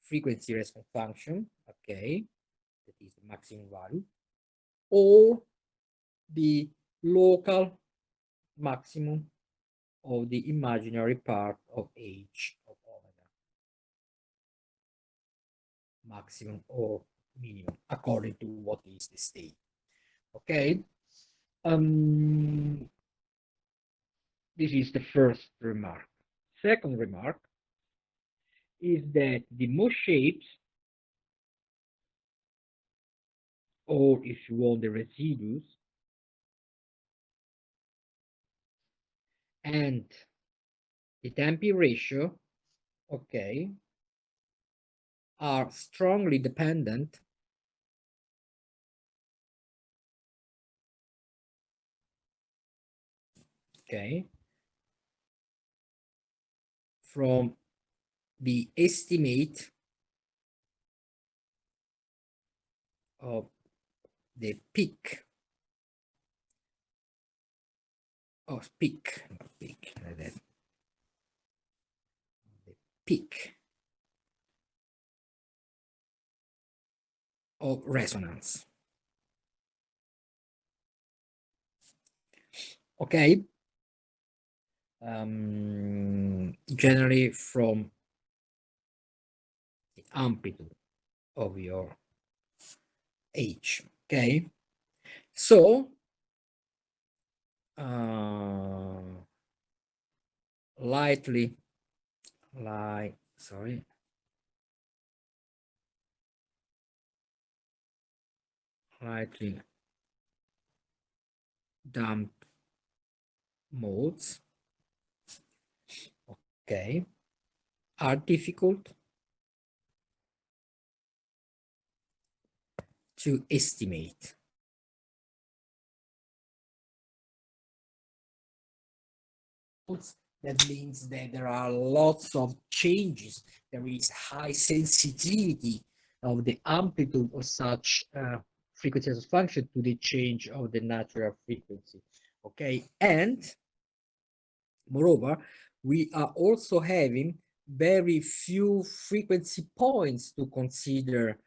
frequency response function, okay, that is the maximum value, or the local maximum of the imaginary part of H of omega, maximum or minimum, according to what is the state. Okay, this is the first remark. Second remark is that the Moe shapes, or if you want the residues, and the damping ratio, okay, are strongly dependent from the estimate of the peak of peak, not peak, like that. The peak of resonance. Okay. Generally from the amplitude of your H. Okay. So lightly damped modes, okay, are difficult to estimate. That means that there are lots of changes. There is high sensitivity of the amplitude of such frequency as a function to the change of the natural frequency. Okay, and moreover, we are also having very few frequency points to consider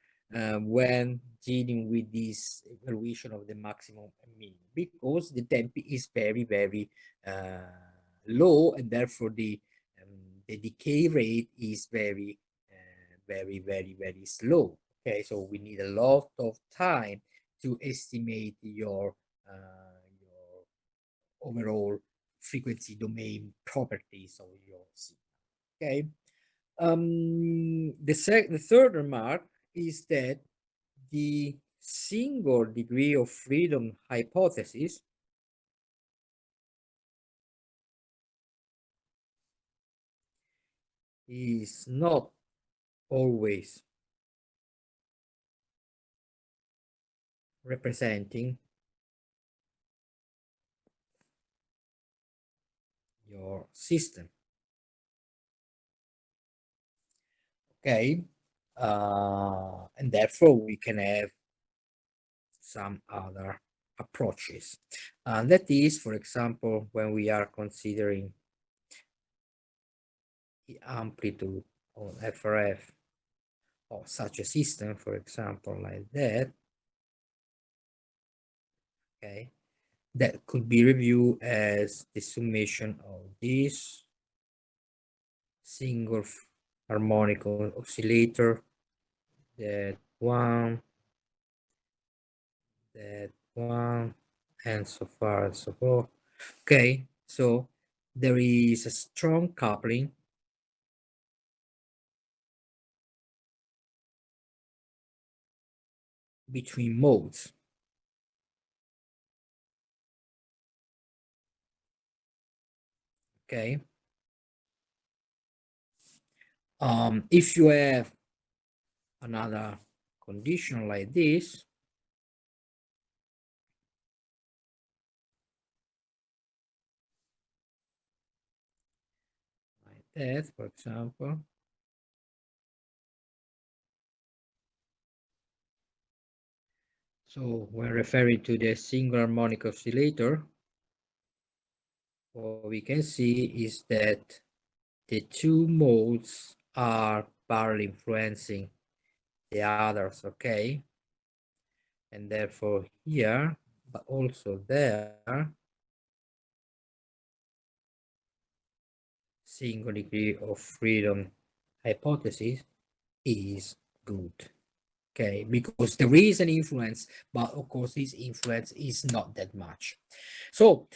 when dealing with this evaluation of the maximum and minimum, because the damping is very, very low, and therefore the decay rate is very, very slow. Okay, so we need a lot of time to estimate your overall frequency domain properties of your signal. Okay. The third remark is that the single degree of freedom hypothesis is not always representing your system. Okay, and therefore we can have some other approaches. That is, for example, when we are considering the amplitude of FRF of such a system, for example, like that, okay, that could be reviewed as the summation of this single harmonic oscillator, that one, and so far and so forth. Okay, so there is a strong coupling between modes. Okay. If you have another condition like this, like that, for example, so when referring to the single harmonic oscillator, what we can see is that the two modes are barely influencing the others, okay? And therefore here, but also there, single degree of freedom hypothesis is good. Okay, because there is an influence, but of course this influence is not that much. So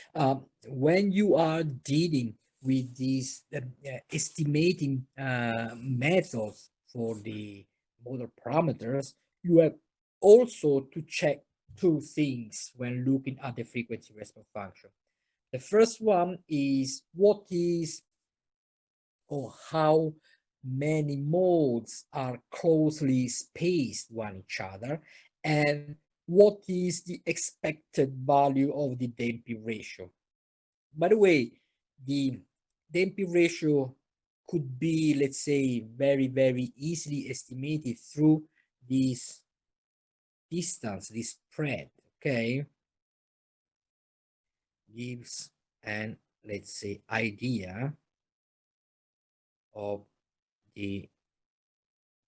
when you are dealing with these estimating methods for the model parameters, you have also to check two things when looking at the frequency response function. The first one is what is or how many modes are closely spaced one each other, and what is the expected value of the damping ratio. By the way, the damping ratio could be, let's say, very easily estimated through this distance, this spread, okay? Gives an, let's say, idea of the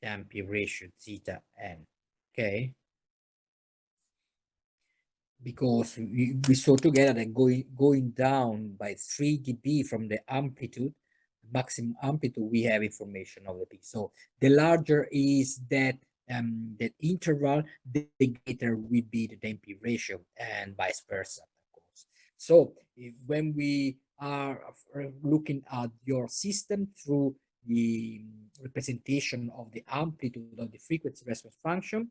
damping ratio zeta n, okay? Because we saw together that going down by 3 dB from the amplitude, maximum amplitude, we have information of the peak. So the larger is that interval, the greater will be the damping ratio, and vice versa, of course. So when we are looking at your system through the representation of the amplitude of the frequency response function,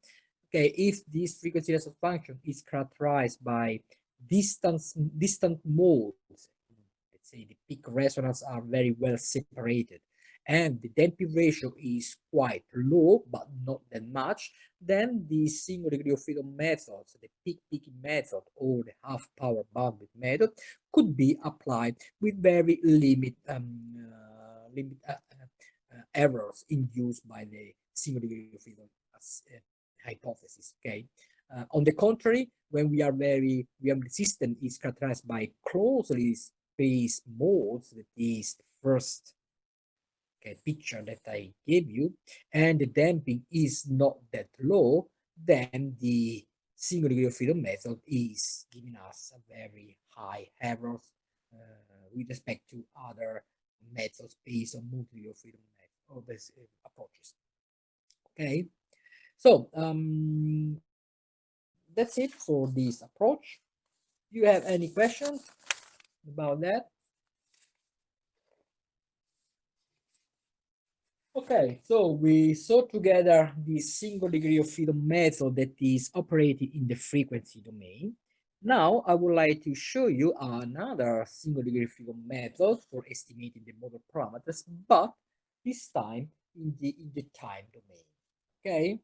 okay, if this frequency response function is characterized by distant modes, let's say the peak resonance are very well separated, and the damping ratio is quite low, but not that much, then the single degree of freedom methods, the peaking method or the half power bandwidth method, could be applied with very limited errors induced by the single degree of freedom hypothesis. Okay. On the contrary, when the system is characterized by closely spaced modes, that is the first picture that I gave you, and the damping is not that low, then the single degree of freedom method is giving us a very high errors with respect to other methods based on multi-degree of freedom method or this approaches. Okay. So that's it for this approach. Do you have any questions about that? Okay, so we saw together the single degree of freedom method that is operated in the frequency domain. Now I would like to show you another single degree of freedom method for estimating the model parameters, but this time in the time domain. Okay.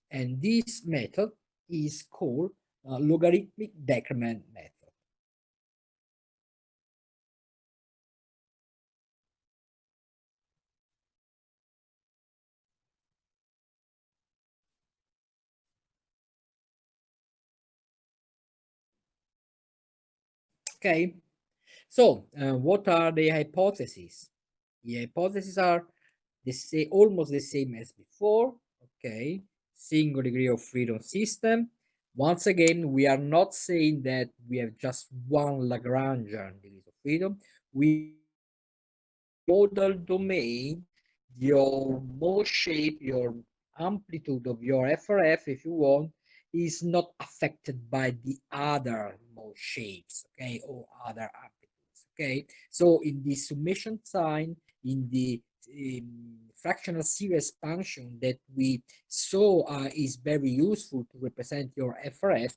And this method is called logarithmic decrement method. Okay, so what are the hypotheses? The hypotheses are almost the same as before. Okay, single degree of freedom system. Once again, we are not saying that we have just one Lagrangian degrees of freedom. We model domain, your mode shape, your amplitude of your FRF, if you want, is not affected by the other mode shapes, okay, or other amplitudes, okay. So in the summation sign, in the fractional series expansion that we saw is very useful to represent your FRF,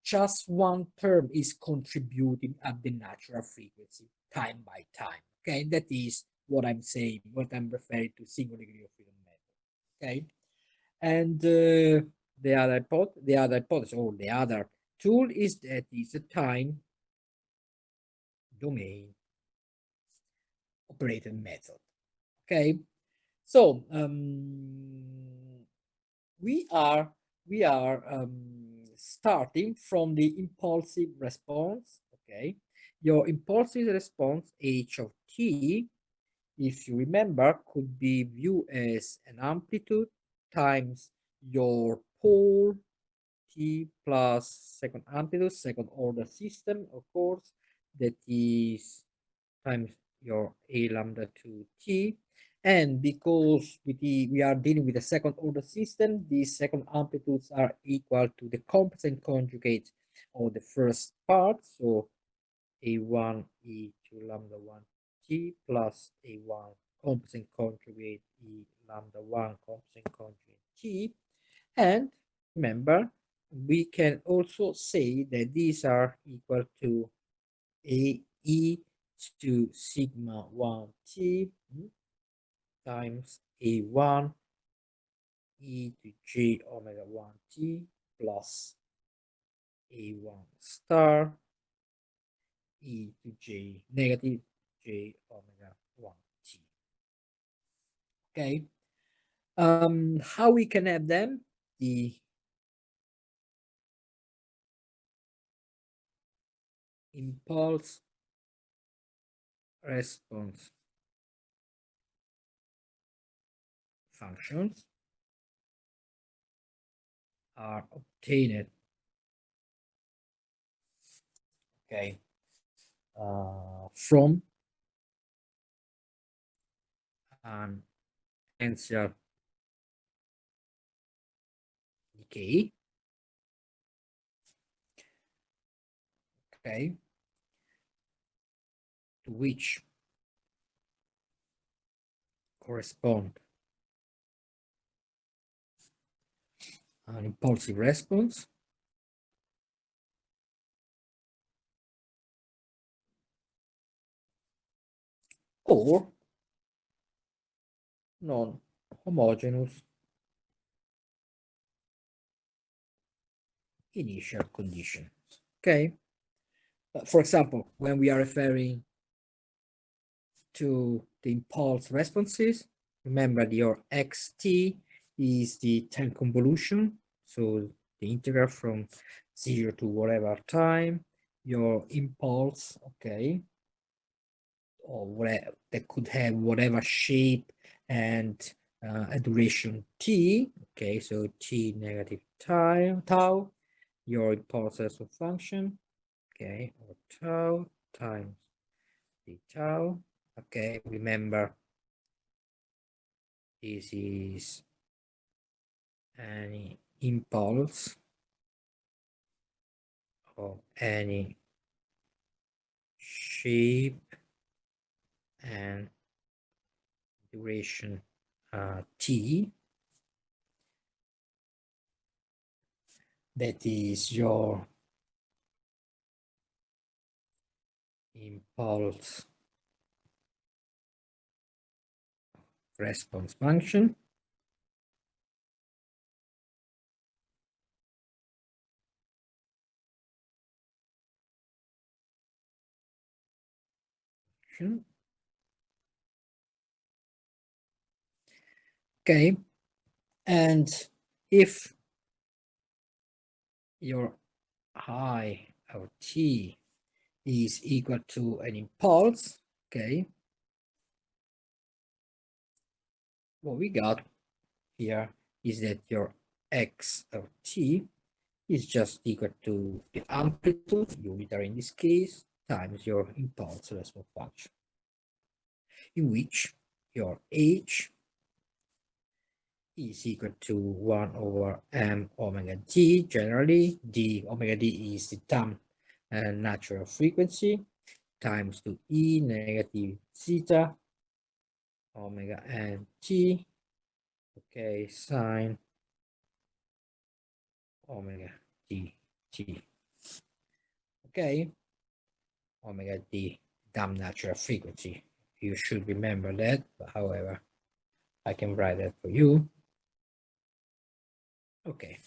just one term is contributing at the natural frequency time by time. Okay, that is what I'm saying, what I'm referring to single degree of freedom method. Okay, and the other hypothesis or the other tool is that is a time domain operated method. Okay, so we are starting from the impulsive response. Okay, your impulsive response h of t, if you remember, could be viewed as an amplitude times your pole t plus second amplitude, second order system, of course, that is times your a lambda 2t. And because we are dealing with a second order system, these second amplitudes are equal to the compensant conjugate of the first part. So a1 e to lambda 1 t plus a1 composite conjugate e lambda 1 composite conjugate t. And remember, we can also say that these are equal to a e to sigma 1 t times a1 e to j omega 1 t plus a1 star e to j negative j omega 1 t. Okay. How we can have them? The impulse response functions are obtained, okay, from an exponential decay, okay, to which correspond an impulsive response or non-homogeneous initial conditions. Okay. For example, when we are referring to the impulse responses, remember your xt is the time convolution, so the integral from 0 to whatever time, your impulse, okay, or whatever that could have whatever shape and a duration t, okay, so t negative tau, your impulse response function, okay, or tau times the tau. Okay, remember this is any impulse of any shape and duration t, that is your impulse response function. Okay, and if your I of t is equal to an impulse, okay, what we got here is that your x of t is just equal to the amplitude, unitary in this case, times your impulse response function, in which your h is equal to 1 over m omega d. Generally, d omega d is the time natural frequency times to e negative zeta omega n t, okay, sine omega d t, okay, omega d damn natural frequency. You should remember that, but however, I can write that for you. Okay.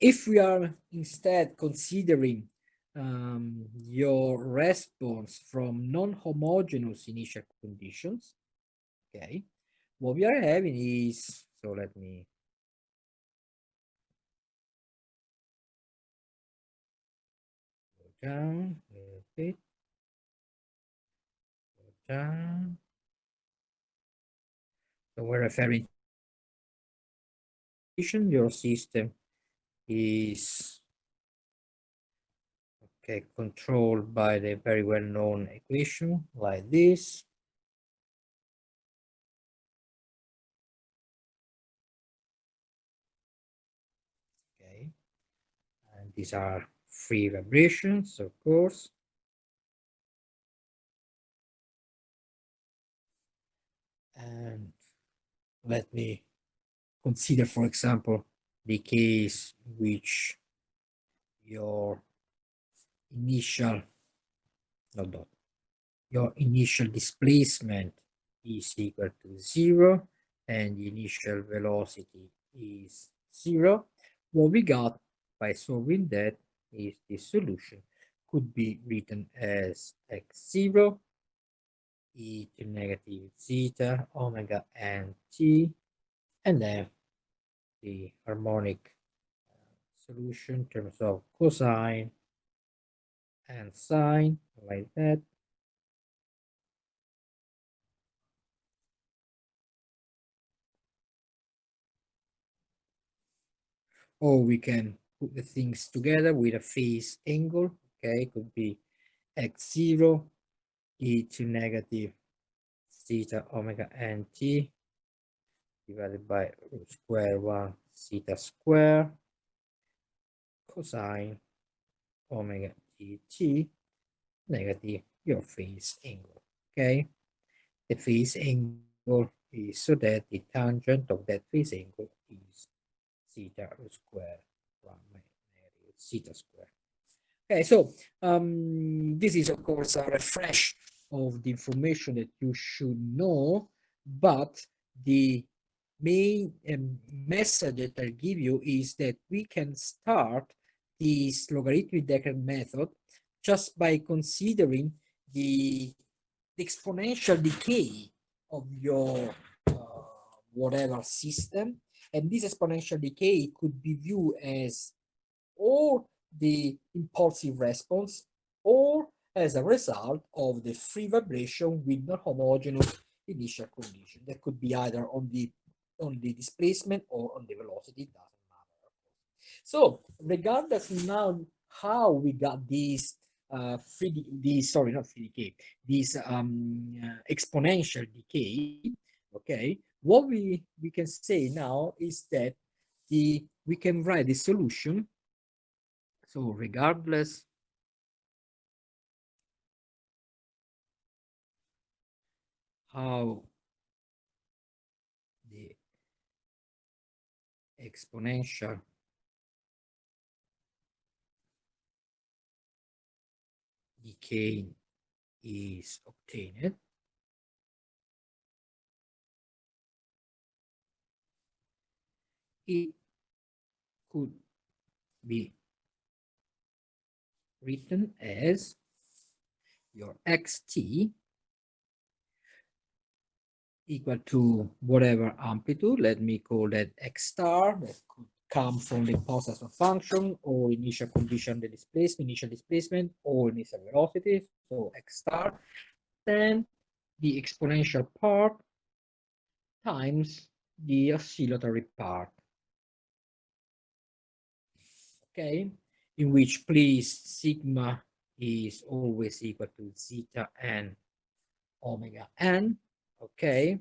If we are instead considering your response from non-homogeneous initial conditions, okay, what we are having is, so let me go down a little bit, go down. So we're referring to your system is okay, controlled by the very well-known equation like this. Okay, and these are free vibrations, of course. And let me consider, for example, the case which your initial displacement is equal to 0 and the initial velocity is 0. What we got by solving that is the solution could be written as x0 e to negative zeta omega n t, and then the harmonic solution in terms of cosine and sine, like that. Or we can put the things together with a phase angle. Okay, it could be x0 e to negative zeta omega n t divided by root square 1 zeta square cosine omega t negative your phase angle. Okay, the phase angle is so that the tangent of that phase angle is zeta root square 1 negative zeta square. Okay, so this is of course a refresh of the information that you should know, but the main message that I'll give you is that we can start this logarithmic Dekkerman method just by considering the exponential decay of your whatever system, and this exponential decay could be viewed as or the impulsive response or as a result of the free vibration with non-homogeneous initial condition. That could be either on the displacement or on the velocity, it doesn't matter. So regardless now how we got these exponential decay, okay, what we can say now is that we can write the solution. So regardless how the exponential decay is obtained, it could be written as your xt equal to whatever amplitude. Let me call that x star. That could come from the Poisson function or initial condition, the displacement, initial displacement, or initial velocity. So x star, then the exponential part times the oscillatory part. Okay, in which please sigma is always equal to zeta n omega n. Okay,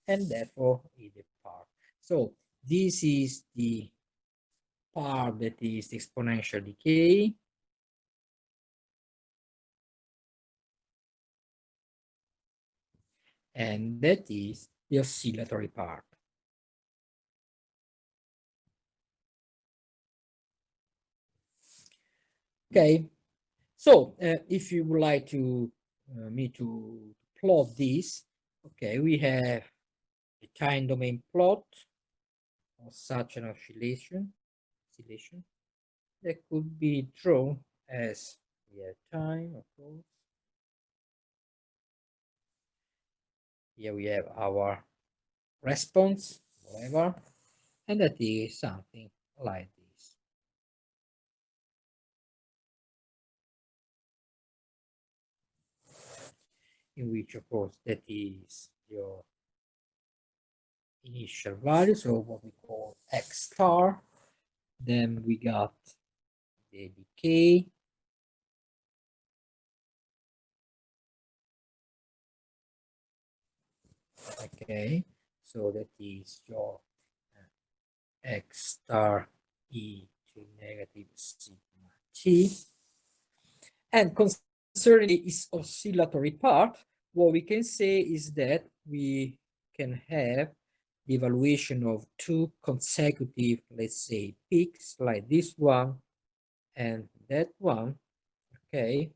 and therefore is the part. So this is the part that is exponential decay. And that is the oscillatory part. Okay, so if you would like to me to plot this, okay, we have the time domain plot of such an oscillation that could be drawn as we have time, of course. Here we have our response, whatever, and that is something like this. In which, of course, that is your initial value, so what we call x star. Then we got the decay. Okay, so that is your x star e to negative sigma t. And concerning its oscillatory part, what we can say is that we can have the evaluation of two consecutive, let's say, peaks like this one and that one, okay,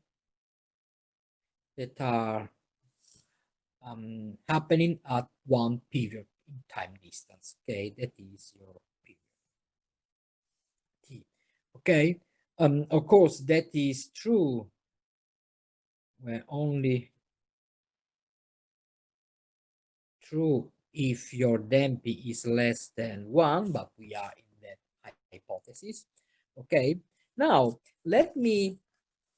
that are happening at one period in time distance, okay, that is your period t, okay. Of course, that is true where only true if your damping is less than 1, but we are in that hypothesis. Okay, now let me,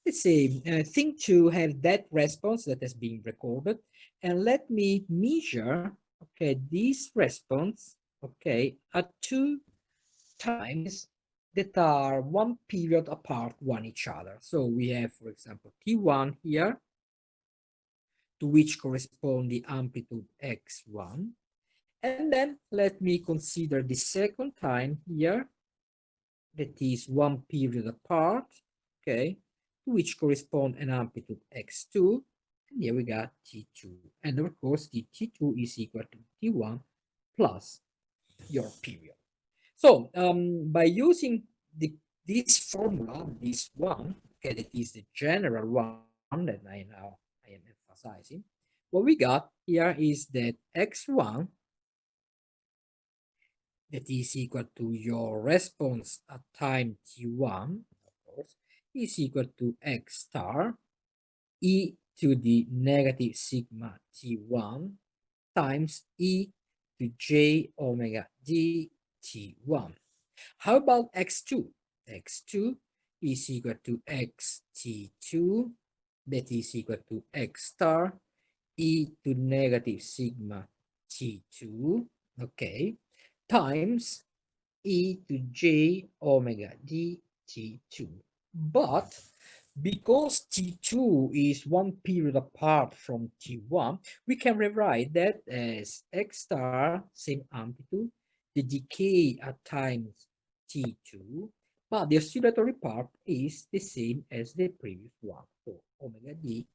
let's say, think to have that response that has been recorded, and let me measure, okay, this response, okay, at two times that are one period apart one each other. So we have, for example, T1 here, to which correspond the amplitude x1. And then let me consider the second time here, that is one period apart, okay, to which correspond an amplitude x2. And here we got T2. And of course, the T2 is equal to T1 plus your period. So by using this formula, this one, okay, that is the general one that I am emphasizing, what we got here is that x1, that is equal to your response at time t1, of course, is equal to x star e to the negative sigma t1 times e to j omega d t1. How about x2? x2 is equal to x t2, that is equal to x star e to negative sigma t2, okay, times e to j omega d t2. But because t2 is one period apart from t1, we can rewrite that as x star, same amplitude, the decay at times t2, but the oscillatory part is the same as the previous one. So omega d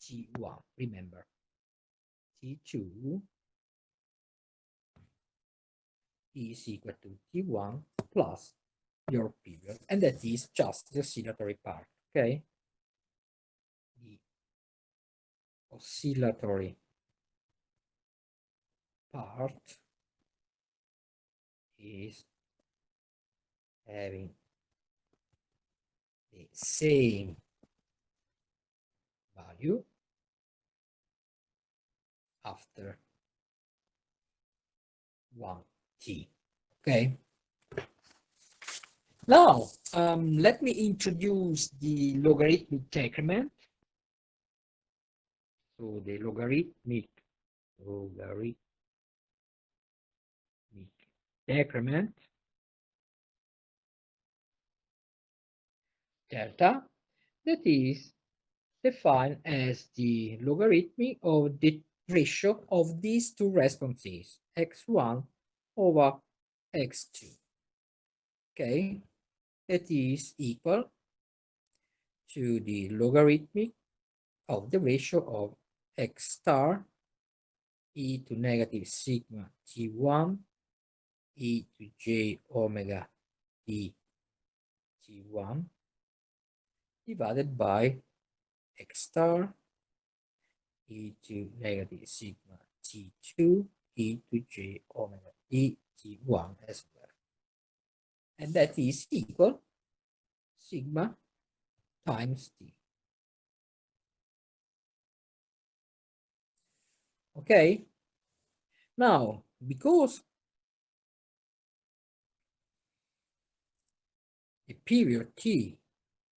t1, remember, t2 is equal to t1 plus your period, and that is just the oscillatory part, okay? The oscillatory part is having the same value after 1t, okay? Now, let me introduce the logarithmic decrement. So the logarithmic decrement delta, that is defined as the logarithmic of the ratio of these two responses, x1 over x2. Okay, that is equal to the logarithmic of the ratio of x star e to negative sigma t1 e to j omega d t1 divided by x star e to negative sigma t2 e to j omega d t1 as well. And that is equal sigma times t. Okay, now because the period t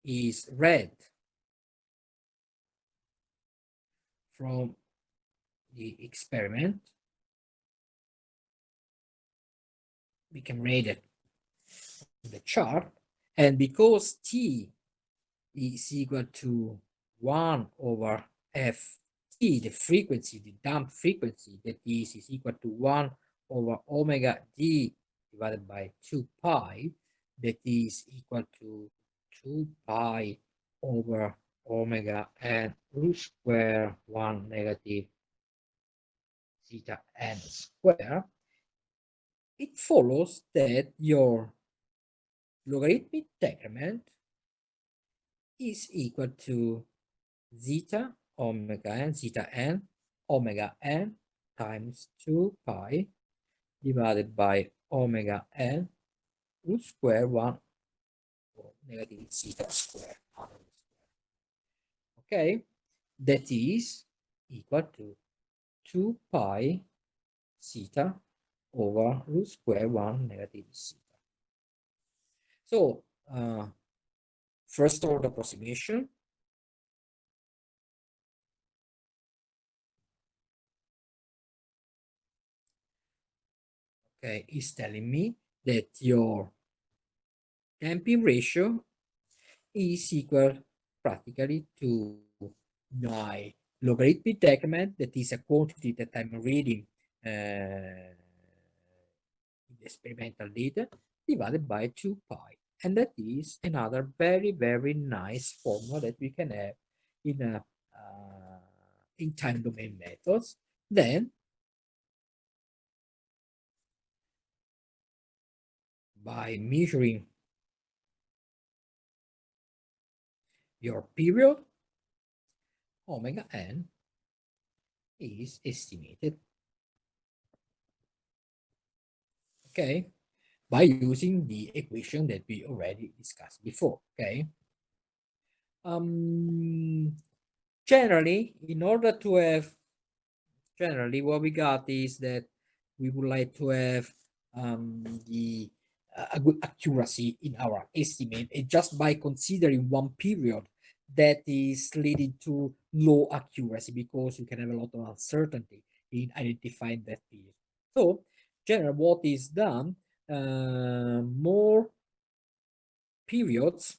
is read from the experiment, we can read it in the chart, and because t is equal to 1 over f t, the frequency, the damp frequency, that is equal to 1 over omega d divided by 2 pi, that is equal to 2 pi over omega n root square 1 negative zeta n square, it follows that your logarithmic decrement is equal to zeta omega n times 2 pi divided by omega n root square 1 or negative zeta square. Okay, that is equal to 2 pi zeta over root square 1 negative zeta. So, first order approximation. Okay, is telling me that your damping ratio is equal practically to my logarithmic decrement, that is a quantity that I'm reading in the experimental data, divided by 2 pi. And that is another very, very nice formula that we can have in time domain methods. Then, by measuring your period, omega n is estimated, okay, by using the equation that we already discussed before, okay. Generally, in order to have, generally what we got is that we would like to have a good accuracy in our estimate, and just by considering one period that is leading to low accuracy, because you can have a lot of uncertainty in identifying that period. So generally what is done, more periods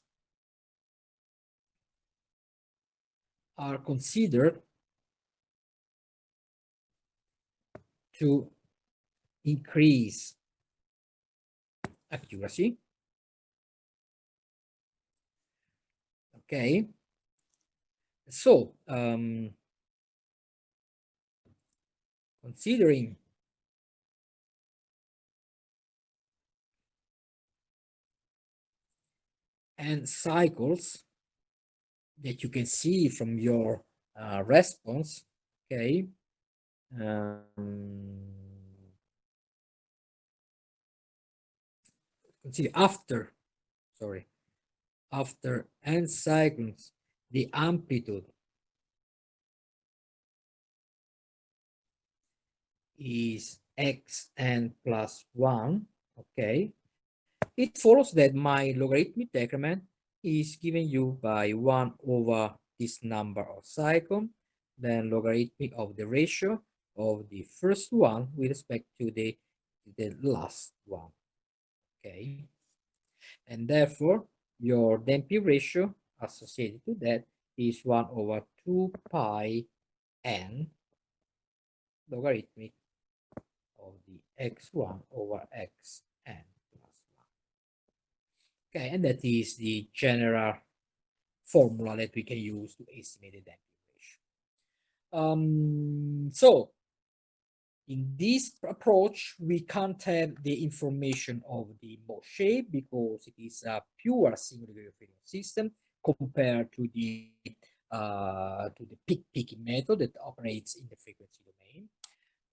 are considered to increase accuracy. Okay, so considering n cycles that you can see from your response, okay, consider after n cycles, the amplitude is xn plus 1, okay, it follows that my logarithmic decrement is given you by 1 over this number of cycles, then logarithmic of the ratio of the first one with respect to the last one, okay, and therefore your damping ratio associated to that is 1 over 2 pi n logarithmic of the x1 over xn plus 1. Okay, and that is the general formula that we can use to estimate the damping ratio. So in this approach, we can't have the information of the mode shape because it is a pure single degree of freedom system compared to the peak-picking method that operates in the frequency domain.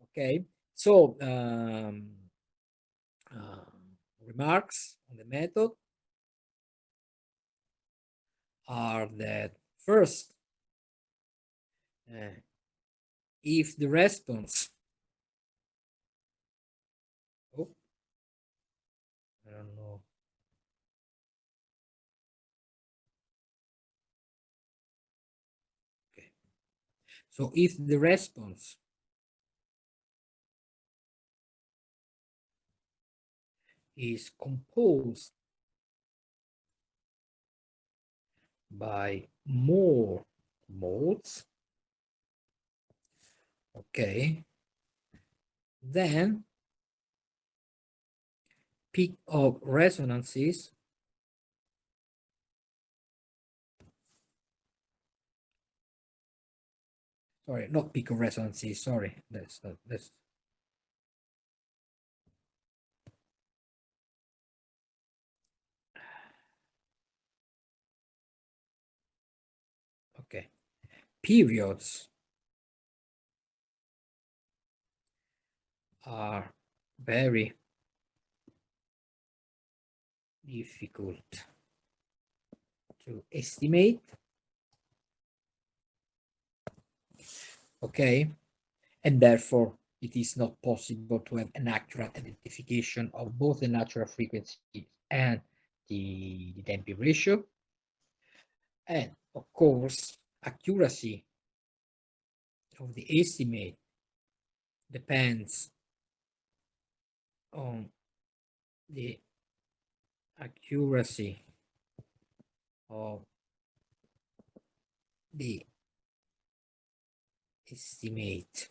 Okay, so remarks on the method are that first, if the response, I don't know, okay, so if the response is composed by more modes, okay, then peak of resonances sorry, not peak of resonancy, sorry, that's okay. Periods are very difficult to estimate, okay, and therefore it is not possible to have an accurate identification of both the natural frequency and the damping ratio. And of course, accuracy of the estimate depends on the accuracy of the estimate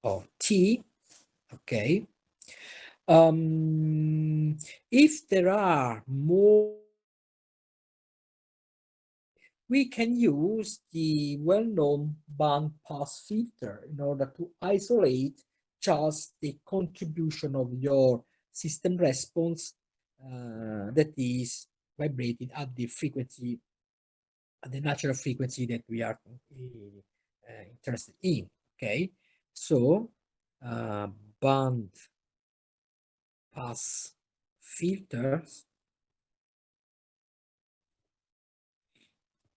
of T, okay. If there are more, we can use the well-known band pass filter in order to isolate just the contribution of your system response that is vibrating at the frequency, at the natural frequency that we are interested in, okay. So band pass filters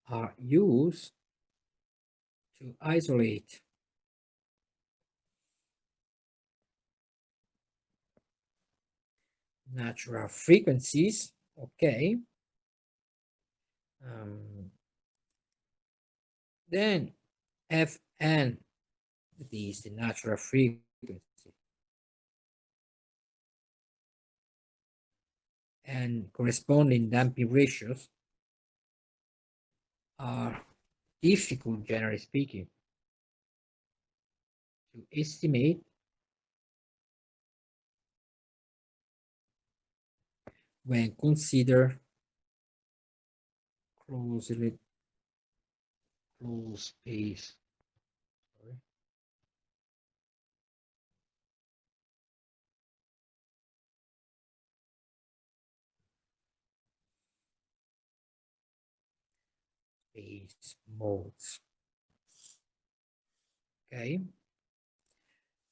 are used to isolate natural frequencies, okay. Then Fn, that is the natural frequency, and corresponding damping ratios are difficult, generally speaking, to estimate when considered closed space. Sorry. Space modes. Okay.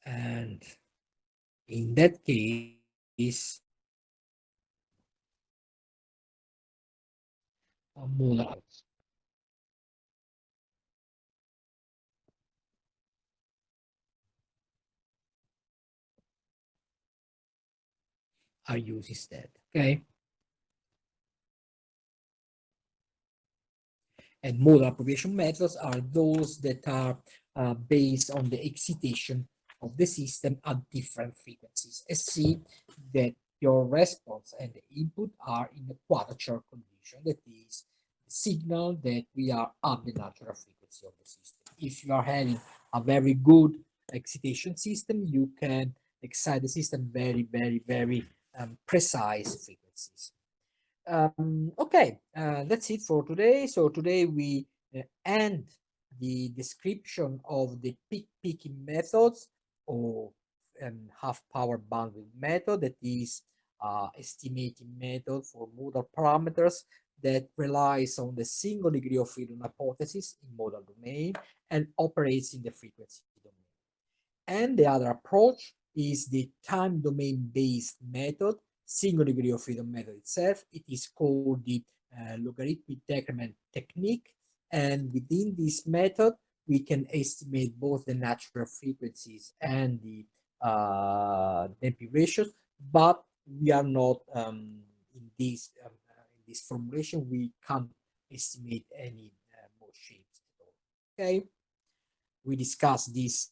And in that case, models are used instead, okay? And modal appropriation methods are those that are based on the excitation of the system at different frequencies. And see that your response and the input are in the quadrature condition, that is the signal that we are at the natural frequency of the system. If you are having a very good excitation system, you can excite the system very, very, very precise frequencies. Okay, that's it for today. So today we end the description of the peak picking methods, or half power bandwidth method, that is estimating method for modal parameters that relies on the single degree of freedom hypothesis in modal domain and operates in the frequency domain. And the other approach is the time domain based method, single degree of freedom method itself. It is called the logarithmic decrement technique. And within this method, we can estimate both the natural frequencies and the damping ratios, but we are not in this formulation, we can't estimate any mode shapes at all. Okay, we discussed this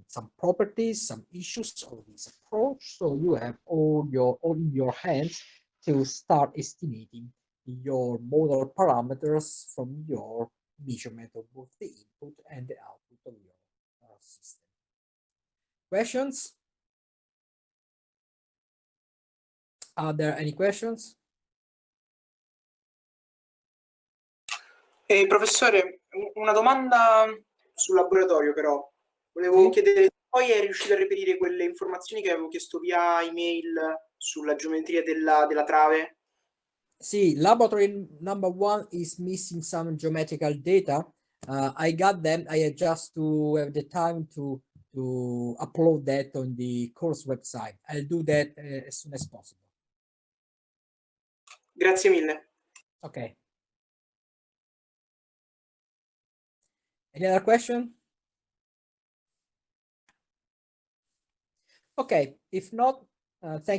some properties, some issues of this approach. So you have all in your hands to start estimating your modal parameters from your measurement of both the input and the output of your system. Questions? Are there any questions? Professore, una domanda sul laboratorio però. Volevo chiedere, poi è riuscito a reperire quelle informazioni che avevo chiesto via email sulla geometria della trave? See, laboratory number 1 is missing some geometrical data. I got them. I had just to have the time to upload that on the course website. I'll do that as soon as possible. Grazie mille. Okay. Any other question? Okay, if not, thank